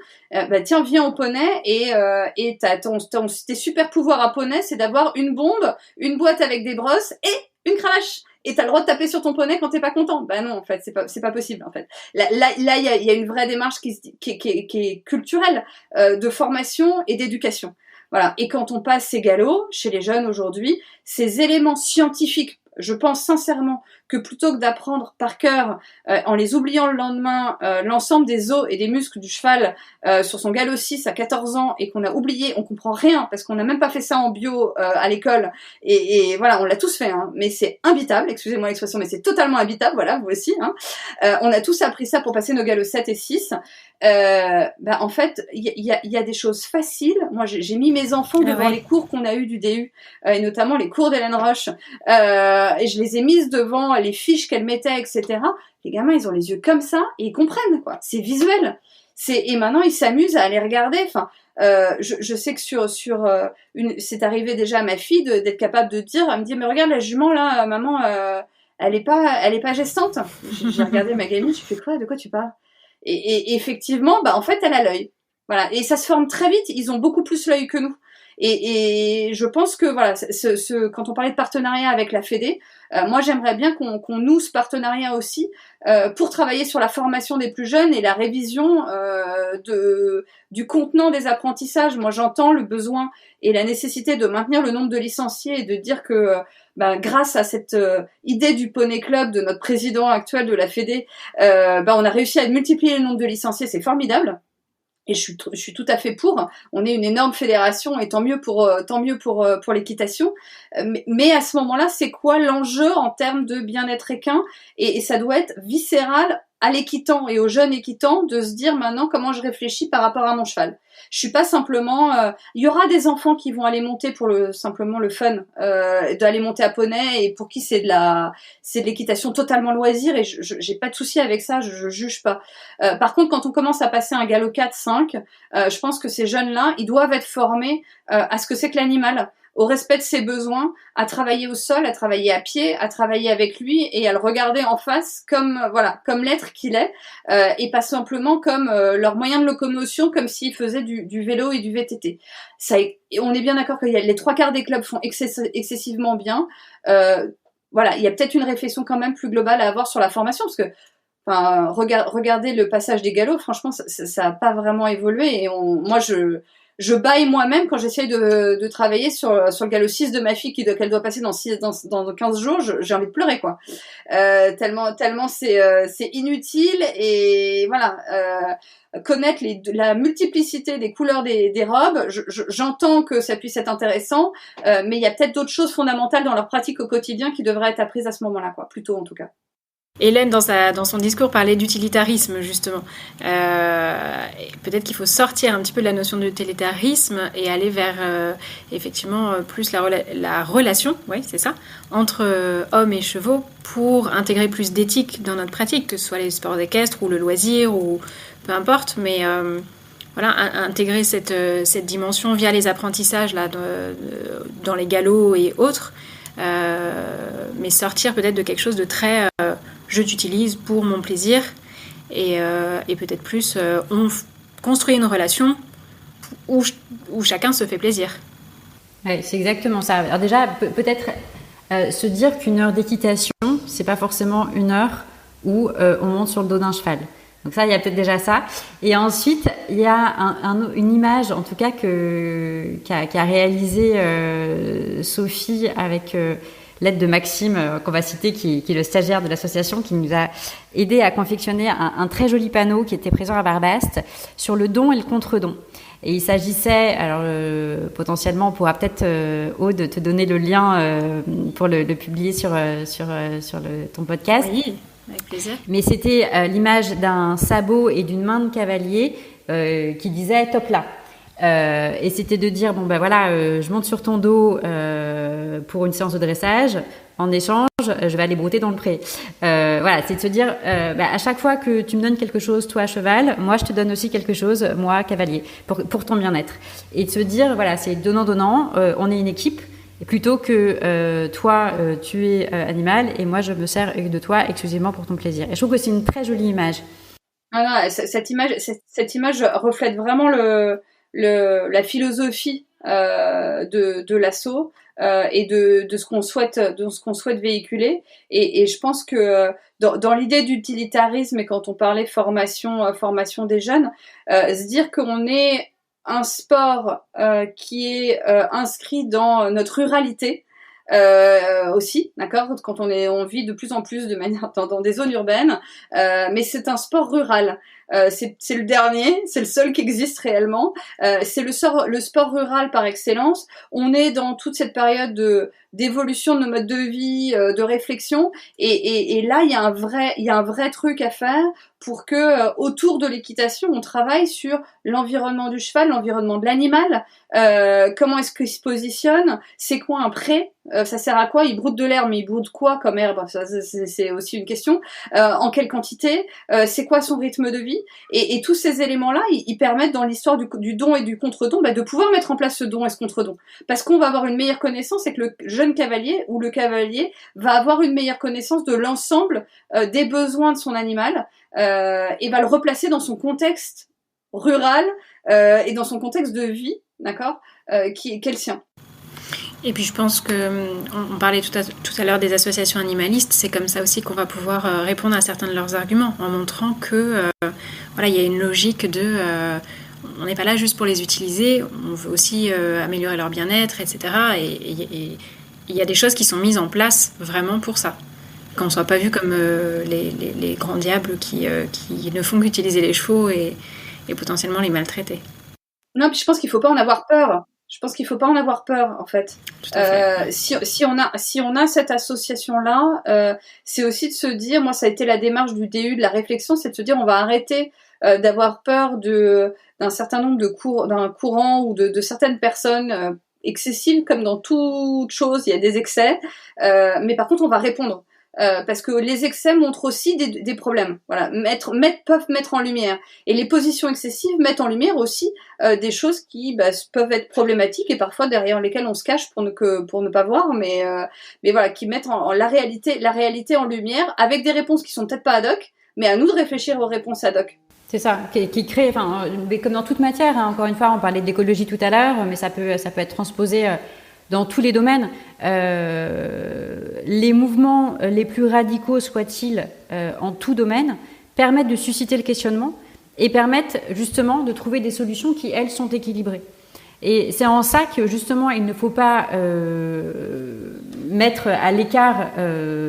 Tiens, viens au poney et tes super pouvoirs à poney, c'est d'avoir une bombe, une boîte avec des brosses et une cravache. Et t'as le droit de taper sur ton poney quand t'es pas content. Bah non, en fait, c'est pas possible, en fait. Là, il y a une vraie démarche qui est culturelle, de formation et d'éducation. Voilà. Et quand on passe ces galops, chez les jeunes aujourd'hui, ces éléments scientifiques, je pense sincèrement que plutôt que d'apprendre par cœur, en les oubliant le lendemain, l'ensemble des os et des muscles du cheval sur son galop 6 à 14 ans et qu'on a oublié, on comprend rien parce qu'on n'a même pas fait ça en bio à l'école et voilà, on l'a tous fait, hein, mais c'est imbitable, excusez-moi l'expression, mais c'est totalement imbitable, voilà, vous aussi. Hein. On a tous appris ça pour passer nos galops 7 et 6. En fait, il y a des choses faciles. Moi, j'ai mis mes enfants devant les cours qu'on a eu du DU, et notamment les cours d'Hélène Roche, et je les ai mises devant les fiches qu'elle mettait, etc. Les gamins, ils ont les yeux comme ça et ils comprennent, quoi. C'est visuel. Et maintenant, ils s'amusent à aller regarder. Enfin, je sais que c'est arrivé déjà à ma fille d'être capable de dire, elle me dit, mais regarde la jument là, maman, elle est pas gestante. J'ai regardé ma gamine, je fais quoi, de quoi tu parles? Et effectivement, en fait, elle a l'œil. Voilà. Et ça se forme très vite. Ils ont beaucoup plus l'œil que nous. Et je pense que voilà, quand on parlait de partenariat avec la Fédé, moi j'aimerais bien qu'on noue ce partenariat aussi pour travailler sur la formation des plus jeunes et la révision du contenant des apprentissages. Moi j'entends le besoin et la nécessité de maintenir le nombre de licenciés et de dire que grâce à cette idée du Poney Club de notre président actuel de la Fédé, on a réussi à multiplier le nombre de licenciés, c'est formidable. Et je suis tout à fait pour. On est une énorme fédération et tant mieux pour l'équitation. Mais à ce moment-là, c'est quoi l'enjeu en termes de bien-être équin? Et ça doit être viscéral à l'équitant et aux jeunes équitants de se dire maintenant comment je réfléchis par rapport à mon cheval. Je suis pas simplement... il y aura des enfants qui vont aller monter pour simplement le fun, d'aller monter à poney, et pour qui c'est de l'équitation totalement loisir, et j'ai pas de souci avec ça, je juge pas. Par contre, quand on commence à passer un galop 4-5, je pense que ces jeunes-là, ils doivent être formés à ce que c'est que l'animal, au respect de ses besoins, à travailler au sol, à travailler à pied, à travailler avec lui et à le regarder en face comme l'être qu'il est, et pas simplement comme leur moyen de locomotion, comme s'ils faisaient du vélo et du VTT. Ça, on est bien d'accord que les 3/4 des clubs font excessivement bien. Il y a peut-être une réflexion quand même plus globale à avoir sur la formation, parce que regardez le passage des galops, franchement, ça a pas vraiment évolué, et moi je baille moi-même quand j'essaye de travailler sur le galop 6 de ma fille qu'elle doit passer dans 15 jours, j'ai envie de pleurer, quoi. Tellement c'est inutile, et voilà, connaître la multiplicité des couleurs des robes, j'entends que ça puisse être intéressant, mais il y a peut-être d'autres choses fondamentales dans leur pratique au quotidien qui devraient être apprises à ce moment-là, quoi, plutôt en tout cas. Hélène, dans son discours, parlait d'utilitarisme, justement. Peut-être qu'il faut sortir un petit peu de la notion d'utilitarisme et aller vers, effectivement, plus la relation, oui, c'est ça, entre hommes et chevaux, pour intégrer plus d'éthique dans notre pratique, que ce soit les sports équestres ou le loisir, ou peu importe, mais intégrer cette dimension via les apprentissages là, dans les galops et autres, mais sortir peut-être de quelque chose de très... je t'utilise pour mon plaisir, et peut-être plus on construit une relation où chacun se fait plaisir. Ouais, c'est exactement ça. Alors déjà, peut-être se dire qu'une heure d'équitation, c'est pas forcément une heure où on monte sur le dos d'un cheval. Donc ça, il y a peut-être déjà ça. Et ensuite, il y a une image, en tout cas, qu'a réalisée Sophie avec... l'aide de Maxime, qu'on va citer, qui est le stagiaire de l'association, qui nous a aidé à confectionner un très joli panneau qui était présent à Barbast sur le don et le contre-don. Et il s'agissait, alors potentiellement, on pourra peut-être, Aude, te donner le lien pour le publier sur ton podcast. Oui, avec plaisir. Mais c'était l'image d'un sabot et d'une main de cavalier qui disait « top là ». Et c'était de dire je monte sur ton dos pour une séance de dressage, en échange je vais aller brouter dans le pré, c'est de se dire à chaque fois que tu me donnes quelque chose, toi cheval, moi je te donne aussi quelque chose, moi cavalier, pour ton bien-être, et de se dire c'est donnant, on est une équipe, plutôt que toi tu es animal et moi je me sers de toi exclusivement pour ton plaisir. Et je trouve que c'est une très jolie image. Cette image reflète vraiment la philosophie de l'assaut, et de ce qu'on souhaite véhiculer, et je pense que dans l'idée d'utilitarisme, et quand on parlait formation des jeunes, se dire qu'on est un sport qui est inscrit dans notre ruralité, aussi, d'accord, quand on vit de plus en plus de manière dans des zones urbaines, mais c'est un sport rural. C'est le dernier, c'est le seul qui existe réellement. C'est le sport rural par excellence. On est dans toute cette période d'évolution de nos modes de vie, de réflexion, et là il y a un vrai truc à faire pour que autour de l'équitation on travaille sur l'environnement du cheval, l'environnement de l'animal, comment est-ce qu'il se positionne, c'est quoi un pré, ça sert à quoi, il broute de l'herbe, mais il broute quoi comme herbe, ça, c'est aussi une question, en quelle quantité, c'est quoi son rythme de vie, et tous ces éléments-là, ils permettent dans l'histoire du don et du contre-don, de pouvoir mettre en place ce don et ce contre-don, parce qu'on va avoir une meilleure connaissance, et que le jeune cavalier ou le cavalier va avoir une meilleure connaissance de l'ensemble des besoins de son animal, et va le replacer dans son contexte rural, et dans son contexte de vie, d'accord, qu'est le sien. Et puis je pense qu'on parlait tout à l'heure des associations animalistes, c'est comme ça aussi qu'on va pouvoir répondre à certains de leurs arguments, en montrant que il y a une logique de on n'est pas là juste pour les utiliser, on veut aussi améliorer leur bien-être, etc. Et il y a des choses qui sont mises en place vraiment pour ça. Qu'on ne soit pas vu comme les grands diables qui ne font qu'utiliser les chevaux et potentiellement les maltraiter. Non, puis je pense qu'il ne faut pas en avoir peur. Je pense qu'il faut pas en avoir peur, en fait. Si on a cette association-là, c'est aussi de se dire, moi, ça a été la démarche du DU, de la réflexion, c'est de se dire, on va arrêter d'avoir peur d'un certain nombre d'un courant ou de certaines personnes excessives, comme dans toute chose, il y a des excès. Mais par contre, on va répondre. Parce que les excès montrent aussi des problèmes. Voilà, peuvent mettre en lumière. Et les positions excessives mettent en lumière aussi des choses qui peuvent être problématiques et parfois derrière lesquelles on se cache pour ne pas voir, mais voilà, qui mettent la réalité en lumière avec des réponses qui sont peut-être pas ad hoc, mais à nous de réfléchir aux réponses ad hoc. C'est ça, qui crée, enfin, comme dans toute matière, hein, encore une fois, on parlait d'écologie tout à l'heure, mais ça peut être transposé dans tous les domaines. Les mouvements les plus radicaux soient-ils en tout domaine permettent de susciter le questionnement et permettent justement de trouver des solutions qui, elles, sont équilibrées. Et c'est en ça que justement il ne faut pas mettre à l'écart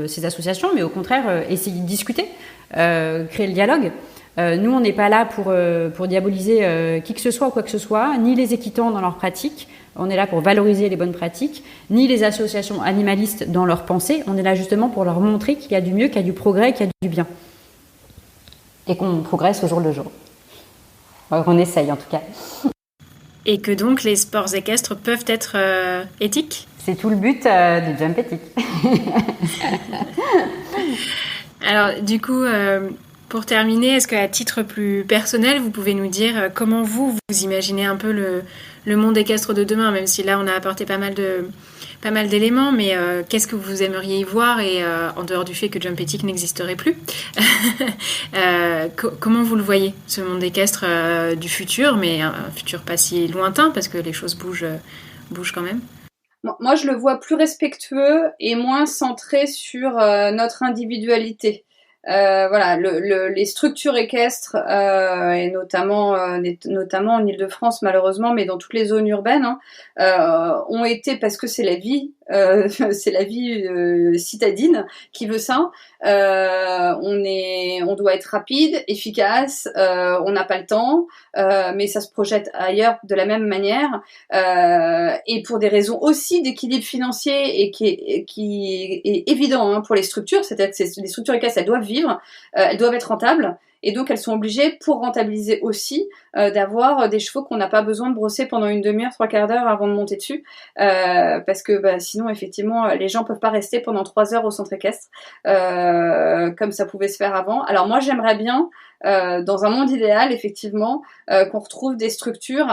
ces associations, mais au contraire essayer de discuter, créer le dialogue. Nous, on n'est pas là pour diaboliser qui que ce soit ou quoi que ce soit, ni les équitants dans leurs pratiques. On est là pour valoriser les bonnes pratiques, ni les associations animalistes dans leurs pensées. On est là justement pour leur montrer qu'il y a du mieux, qu'il y a du progrès, qu'il y a du bien. Et qu'on progresse au jour le jour. On essaye en tout cas. Et que donc les sports équestres peuvent être éthiques ? C'est tout le but du jump éthique. Alors du coup, pour terminer, est-ce qu'à titre plus personnel, vous pouvez nous dire comment vous imaginez un peu le monde équestre de demain, même si là on a apporté pas mal d'éléments, mais qu'est-ce que vous aimeriez y voir et en dehors du fait que Jump Éthique n'existerait plus, comment vous le voyez, ce monde équestre du futur, mais un futur pas si lointain parce que les choses bougent quand même? Moi, je le vois plus respectueux et moins centré sur notre individualité. Voilà, les structures équestres et notamment en Île-de-France malheureusement, mais dans toutes les zones urbaines, ont été, parce que c'est la vie citadine qui veut ça. On doit être rapide, efficace, on n'a pas le temps, mais ça se projette ailleurs de la même manière, et pour des raisons aussi d'équilibre financier et qui est évident pour les structures, c'est-à-dire que les structures équestres, elles doivent vivre, elles doivent être rentables. Et donc, elles sont obligées, pour rentabiliser aussi, d'avoir des chevaux qu'on n'a pas besoin de brosser pendant une demi-heure, 3/4 d'heure avant de monter dessus. Parce que sinon, effectivement, les gens peuvent pas rester pendant 3 heures au centre équestre, comme ça pouvait se faire avant. Alors moi, j'aimerais bien, dans un monde idéal, effectivement, qu'on retrouve des structures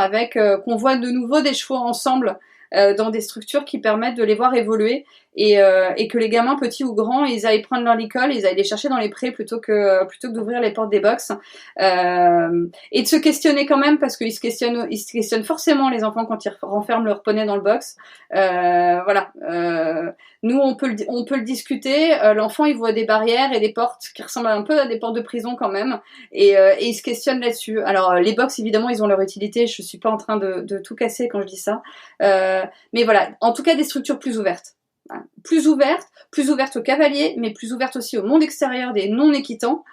qu'on voit de nouveau des chevaux ensemble, dans des structures qui permettent de les voir évoluer et que les gamins petits ou grands ils aillent prendre leur licol, ils aillent les chercher dans les prés plutôt que d'ouvrir les portes des box, et de se questionner quand même, parce qu'ils se questionnent forcément, les enfants, quand ils renferment leur poney dans le box. Voilà, nous on peut le discuter, l'enfant il voit des barrières et des portes qui ressemblent un peu à des portes de prison quand même, et il se questionne là-dessus. Alors les box évidemment ils ont leur utilité, je suis pas en train de tout casser quand je dis ça, mais voilà, en tout cas des structures plus ouvertes. Plus ouvertes aux cavaliers, mais plus ouvertes aussi au monde extérieur des non-équitants,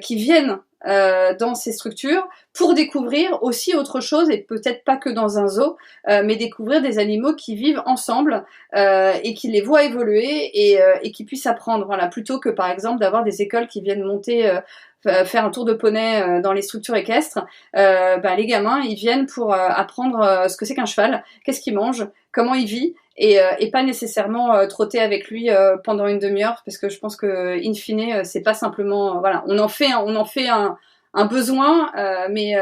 qui viennent dans ces structures pour découvrir aussi autre chose, et peut-être pas que dans un zoo, mais découvrir des animaux qui vivent ensemble, et qui les voient évoluer et qui puissent apprendre, voilà, plutôt que par exemple d'avoir des écoles qui viennent monter faire un tour de poney dans les structures équestres. Les gamins ils viennent pour apprendre ce que c'est qu'un cheval, qu'est-ce qu'il mange, comment il vit, et pas nécessairement trotter avec lui pendant une demi-heure, parce que je pense que in fine c'est pas simplement voilà, on en fait un besoin, mais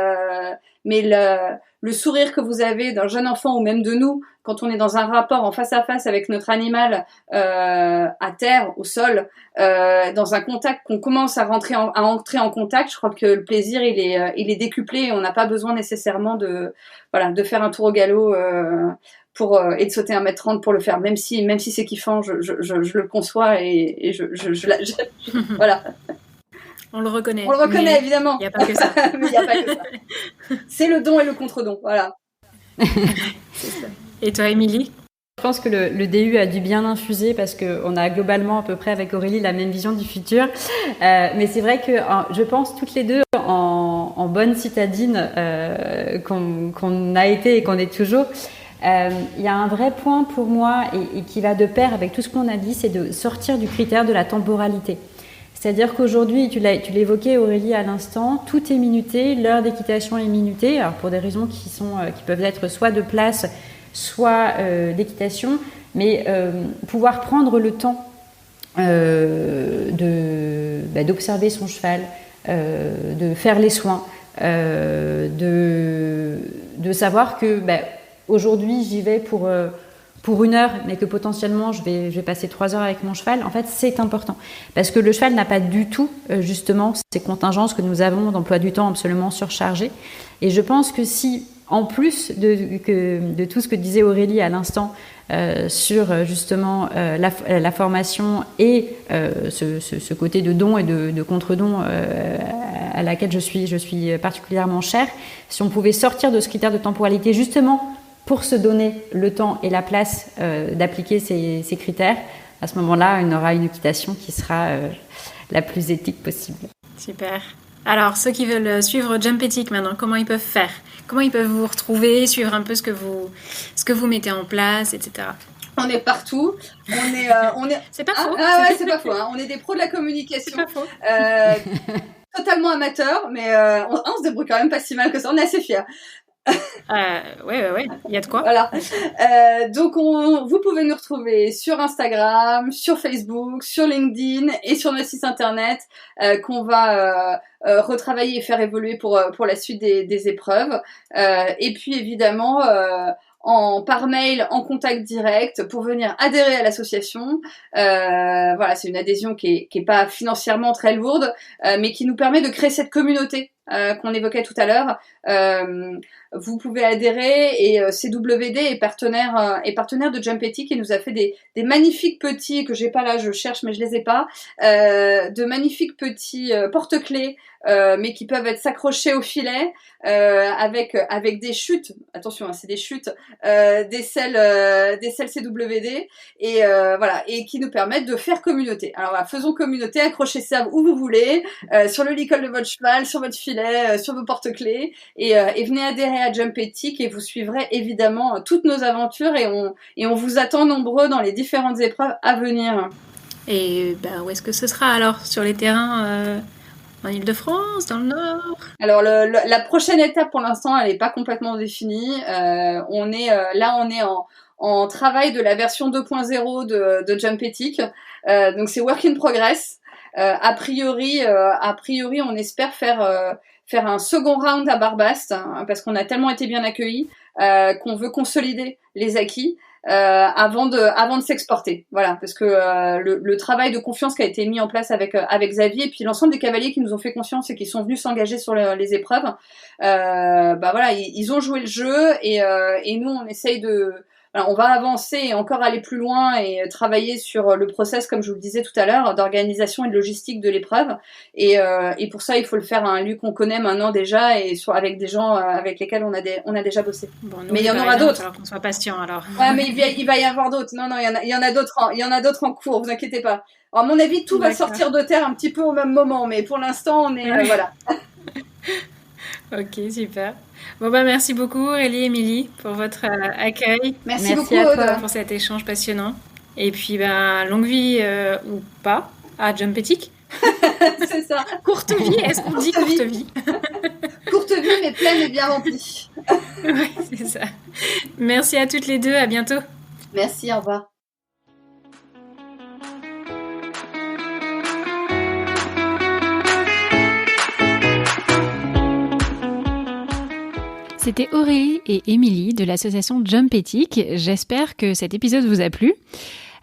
le sourire que vous avez d'un jeune enfant, ou même de nous, quand on est dans un rapport en face à face avec notre animal, à terre, au sol, dans un contact, qu'on commence à entrer en contact, je crois que le plaisir il est décuplé, et on n'a pas besoin nécessairement de faire un tour au galop et de sauter 1m30 pour le faire, même si c'est kiffant, je le conçois, et voilà. On le reconnaît. On le reconnaît, évidemment. Il n'y a pas que ça. Mais il n'y a pas que ça. C'est le don et le contre-don, voilà. C'est ça. Et toi, Émilie ? Je pense que le DU a dû bien infuser, parce qu'on a globalement à peu près avec Aurélie la même vision du futur. Mais c'est vrai que je pense toutes les deux en bonne citadine qu'on a été et qu'on est toujours. Il y a un vrai point pour moi et qui va de pair avec tout ce qu'on a dit, c'est de sortir du critère de la temporalité. C'est-à-dire qu'aujourd'hui, tu l'évoquais Aurélie à l'instant, tout est minuté, l'heure d'équitation est minutée, alors pour des raisons qui peuvent être soit de place, soit d'équitation, mais pouvoir prendre le temps d'observer son cheval, de faire les soins, de savoir que aujourd'hui j'y vais pour 1 heure, mais que potentiellement je vais passer 3 heures avec mon cheval, en fait c'est important. Parce que le cheval n'a pas du tout justement ces contingences que nous avons d'emploi du temps absolument surchargé. Et je pense que si, en plus de tout ce que disait Aurélie à l'instant sur justement la formation et ce côté de don et de contre-don à laquelle je suis particulièrement chère, si on pouvait sortir de ce critère de temporalité justement pour se donner le temps et la place d'appliquer ces critères, à ce moment-là, on aura une équitation qui sera la plus éthique possible. Super. Alors, ceux qui veulent suivre Jumpetic maintenant, comment ils peuvent faire ? Comment ils peuvent vous retrouver, suivre un peu ce que vous mettez en place, etc. On est partout. On est... C'est pas faux. Ouais, c'est pas faux. Hein. On est des pros de la communication. C'est pas faux. Totalement amateurs, mais on se débrouille quand même pas si mal que ça. On est assez fiers. Ouais, il y a de quoi. Voilà. Donc vous pouvez nous retrouver sur Instagram, sur Facebook, sur LinkedIn et sur notre site internet qu'on va retravailler et faire évoluer pour la suite des épreuves. Et puis évidemment par mail, en contact direct pour venir adhérer à l'association. Voilà, c'est une adhésion qui est pas financièrement très lourde, mais qui nous permet de créer cette communauté qu'on évoquait tout à l'heure. Vous pouvez adhérer et CWD est partenaire de Jumpetic et nous a fait des magnifiques petits, que j'ai pas là, je cherche mais je les ai pas, de magnifiques petits porte-clés mais qui peuvent être s'accrocher au filet avec des chutes, attention hein, c'est des chutes, des selles CWD et voilà, et qui nous permettent de faire communauté. Alors voilà, faisons communauté, accrochez ça où vous voulez, sur le licol de votre cheval, sur votre filet, sur vos porte-clés et venez adhérer à Jumpetic et vous suivrez évidemment toutes nos aventures et on vous attend nombreux dans les différentes épreuves à venir. Et où est-ce que ce sera alors ? Sur les terrains en Ile-de-France, dans le Nord ? Alors la prochaine étape pour l'instant elle n'est pas complètement définie. On est en travail de la version 2.0 de Jumpetic. Donc c'est work in progress. A priori on espère faire un second round à Barbast hein, parce qu'on a tellement été bien accueillis qu'on veut consolider les acquis avant de s'exporter. Voilà, parce que le travail de confiance qui a été mis en place avec Xavier et puis l'ensemble des cavaliers qui nous ont fait confiance et qui sont venus s'engager sur les épreuves, voilà, ils ont joué le jeu et nous on essaye on va avancer et encore aller plus loin et travailler sur le process, comme je vous le disais tout à l'heure, d'organisation et de logistique de l'épreuve. Et pour ça, il faut le faire à un lieu qu'on connaît maintenant déjà et avec des gens avec lesquels on a déjà bossé. Bon, mais il y en aura d'autres. Alors qu'on soit patient, alors. Ouais, mais il va y avoir d'autres. Non, il y en a d'autres en cours. Vous inquiétez pas. Alors, à mon avis, tout va sortir de terre un petit peu au même moment, mais pour l'instant, on est voilà. Ok, super. Bon merci beaucoup Aurélie et Émilie pour votre accueil. Merci beaucoup Aude pour cet échange passionnant. Et puis longue vie ou pas à Jumpetic. C'est ça. Courte vie, est-ce qu'on dit courte vie? Courte vie mais pleine et bien remplie. Oui, c'est ça. Merci à toutes les deux, à bientôt. Merci, au revoir. C'était Aurélie et Émilie de l'association Jumpetic. J'espère que cet épisode vous a plu.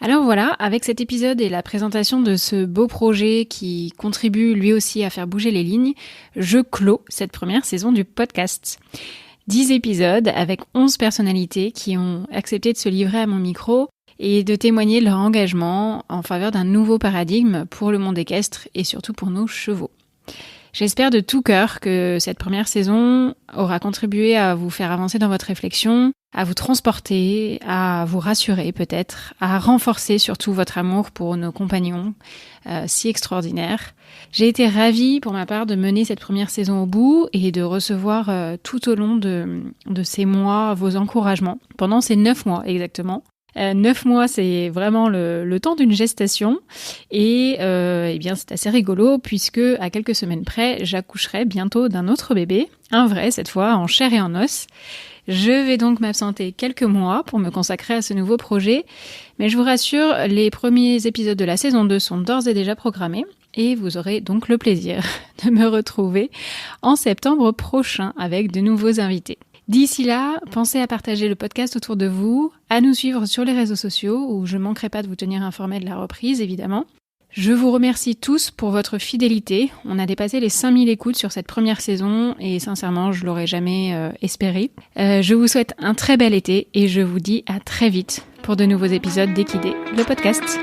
Alors voilà, avec cet épisode et la présentation de ce beau projet qui contribue lui aussi à faire bouger les lignes, je clôt cette première saison du podcast. 10 épisodes avec 11 personnalités qui ont accepté de se livrer à mon micro et de témoigner de leur engagement en faveur d'un nouveau paradigme pour le monde équestre et surtout pour nos chevaux. J'espère de tout cœur que cette première saison aura contribué à vous faire avancer dans votre réflexion, à vous transporter, à vous rassurer peut-être, à renforcer surtout votre amour pour nos compagnons si extraordinaires. J'ai été ravie pour ma part de mener cette première saison au bout et de recevoir tout au long de ces mois vos encouragements, pendant ces 9 mois exactement. 9 mois, c'est vraiment le temps d'une gestation et eh bien c'est assez rigolo puisque à quelques semaines près, j'accoucherai bientôt d'un autre bébé, un vrai cette fois, en chair et en os. Je vais donc m'absenter quelques mois pour me consacrer à ce nouveau projet, mais je vous rassure, les premiers épisodes de la saison 2 sont d'ores et déjà programmés et vous aurez donc le plaisir de me retrouver en septembre prochain avec de nouveaux invités. D'ici là, pensez à partager le podcast autour de vous, à nous suivre sur les réseaux sociaux où je ne manquerai pas de vous tenir informé de la reprise évidemment. Je vous remercie tous pour votre fidélité. On a dépassé les 5000 écoutes sur cette première saison et sincèrement, je l'aurais jamais espéré. Je vous souhaite un très bel été et je vous dis à très vite pour de nouveaux épisodes d'Equidé, le podcast.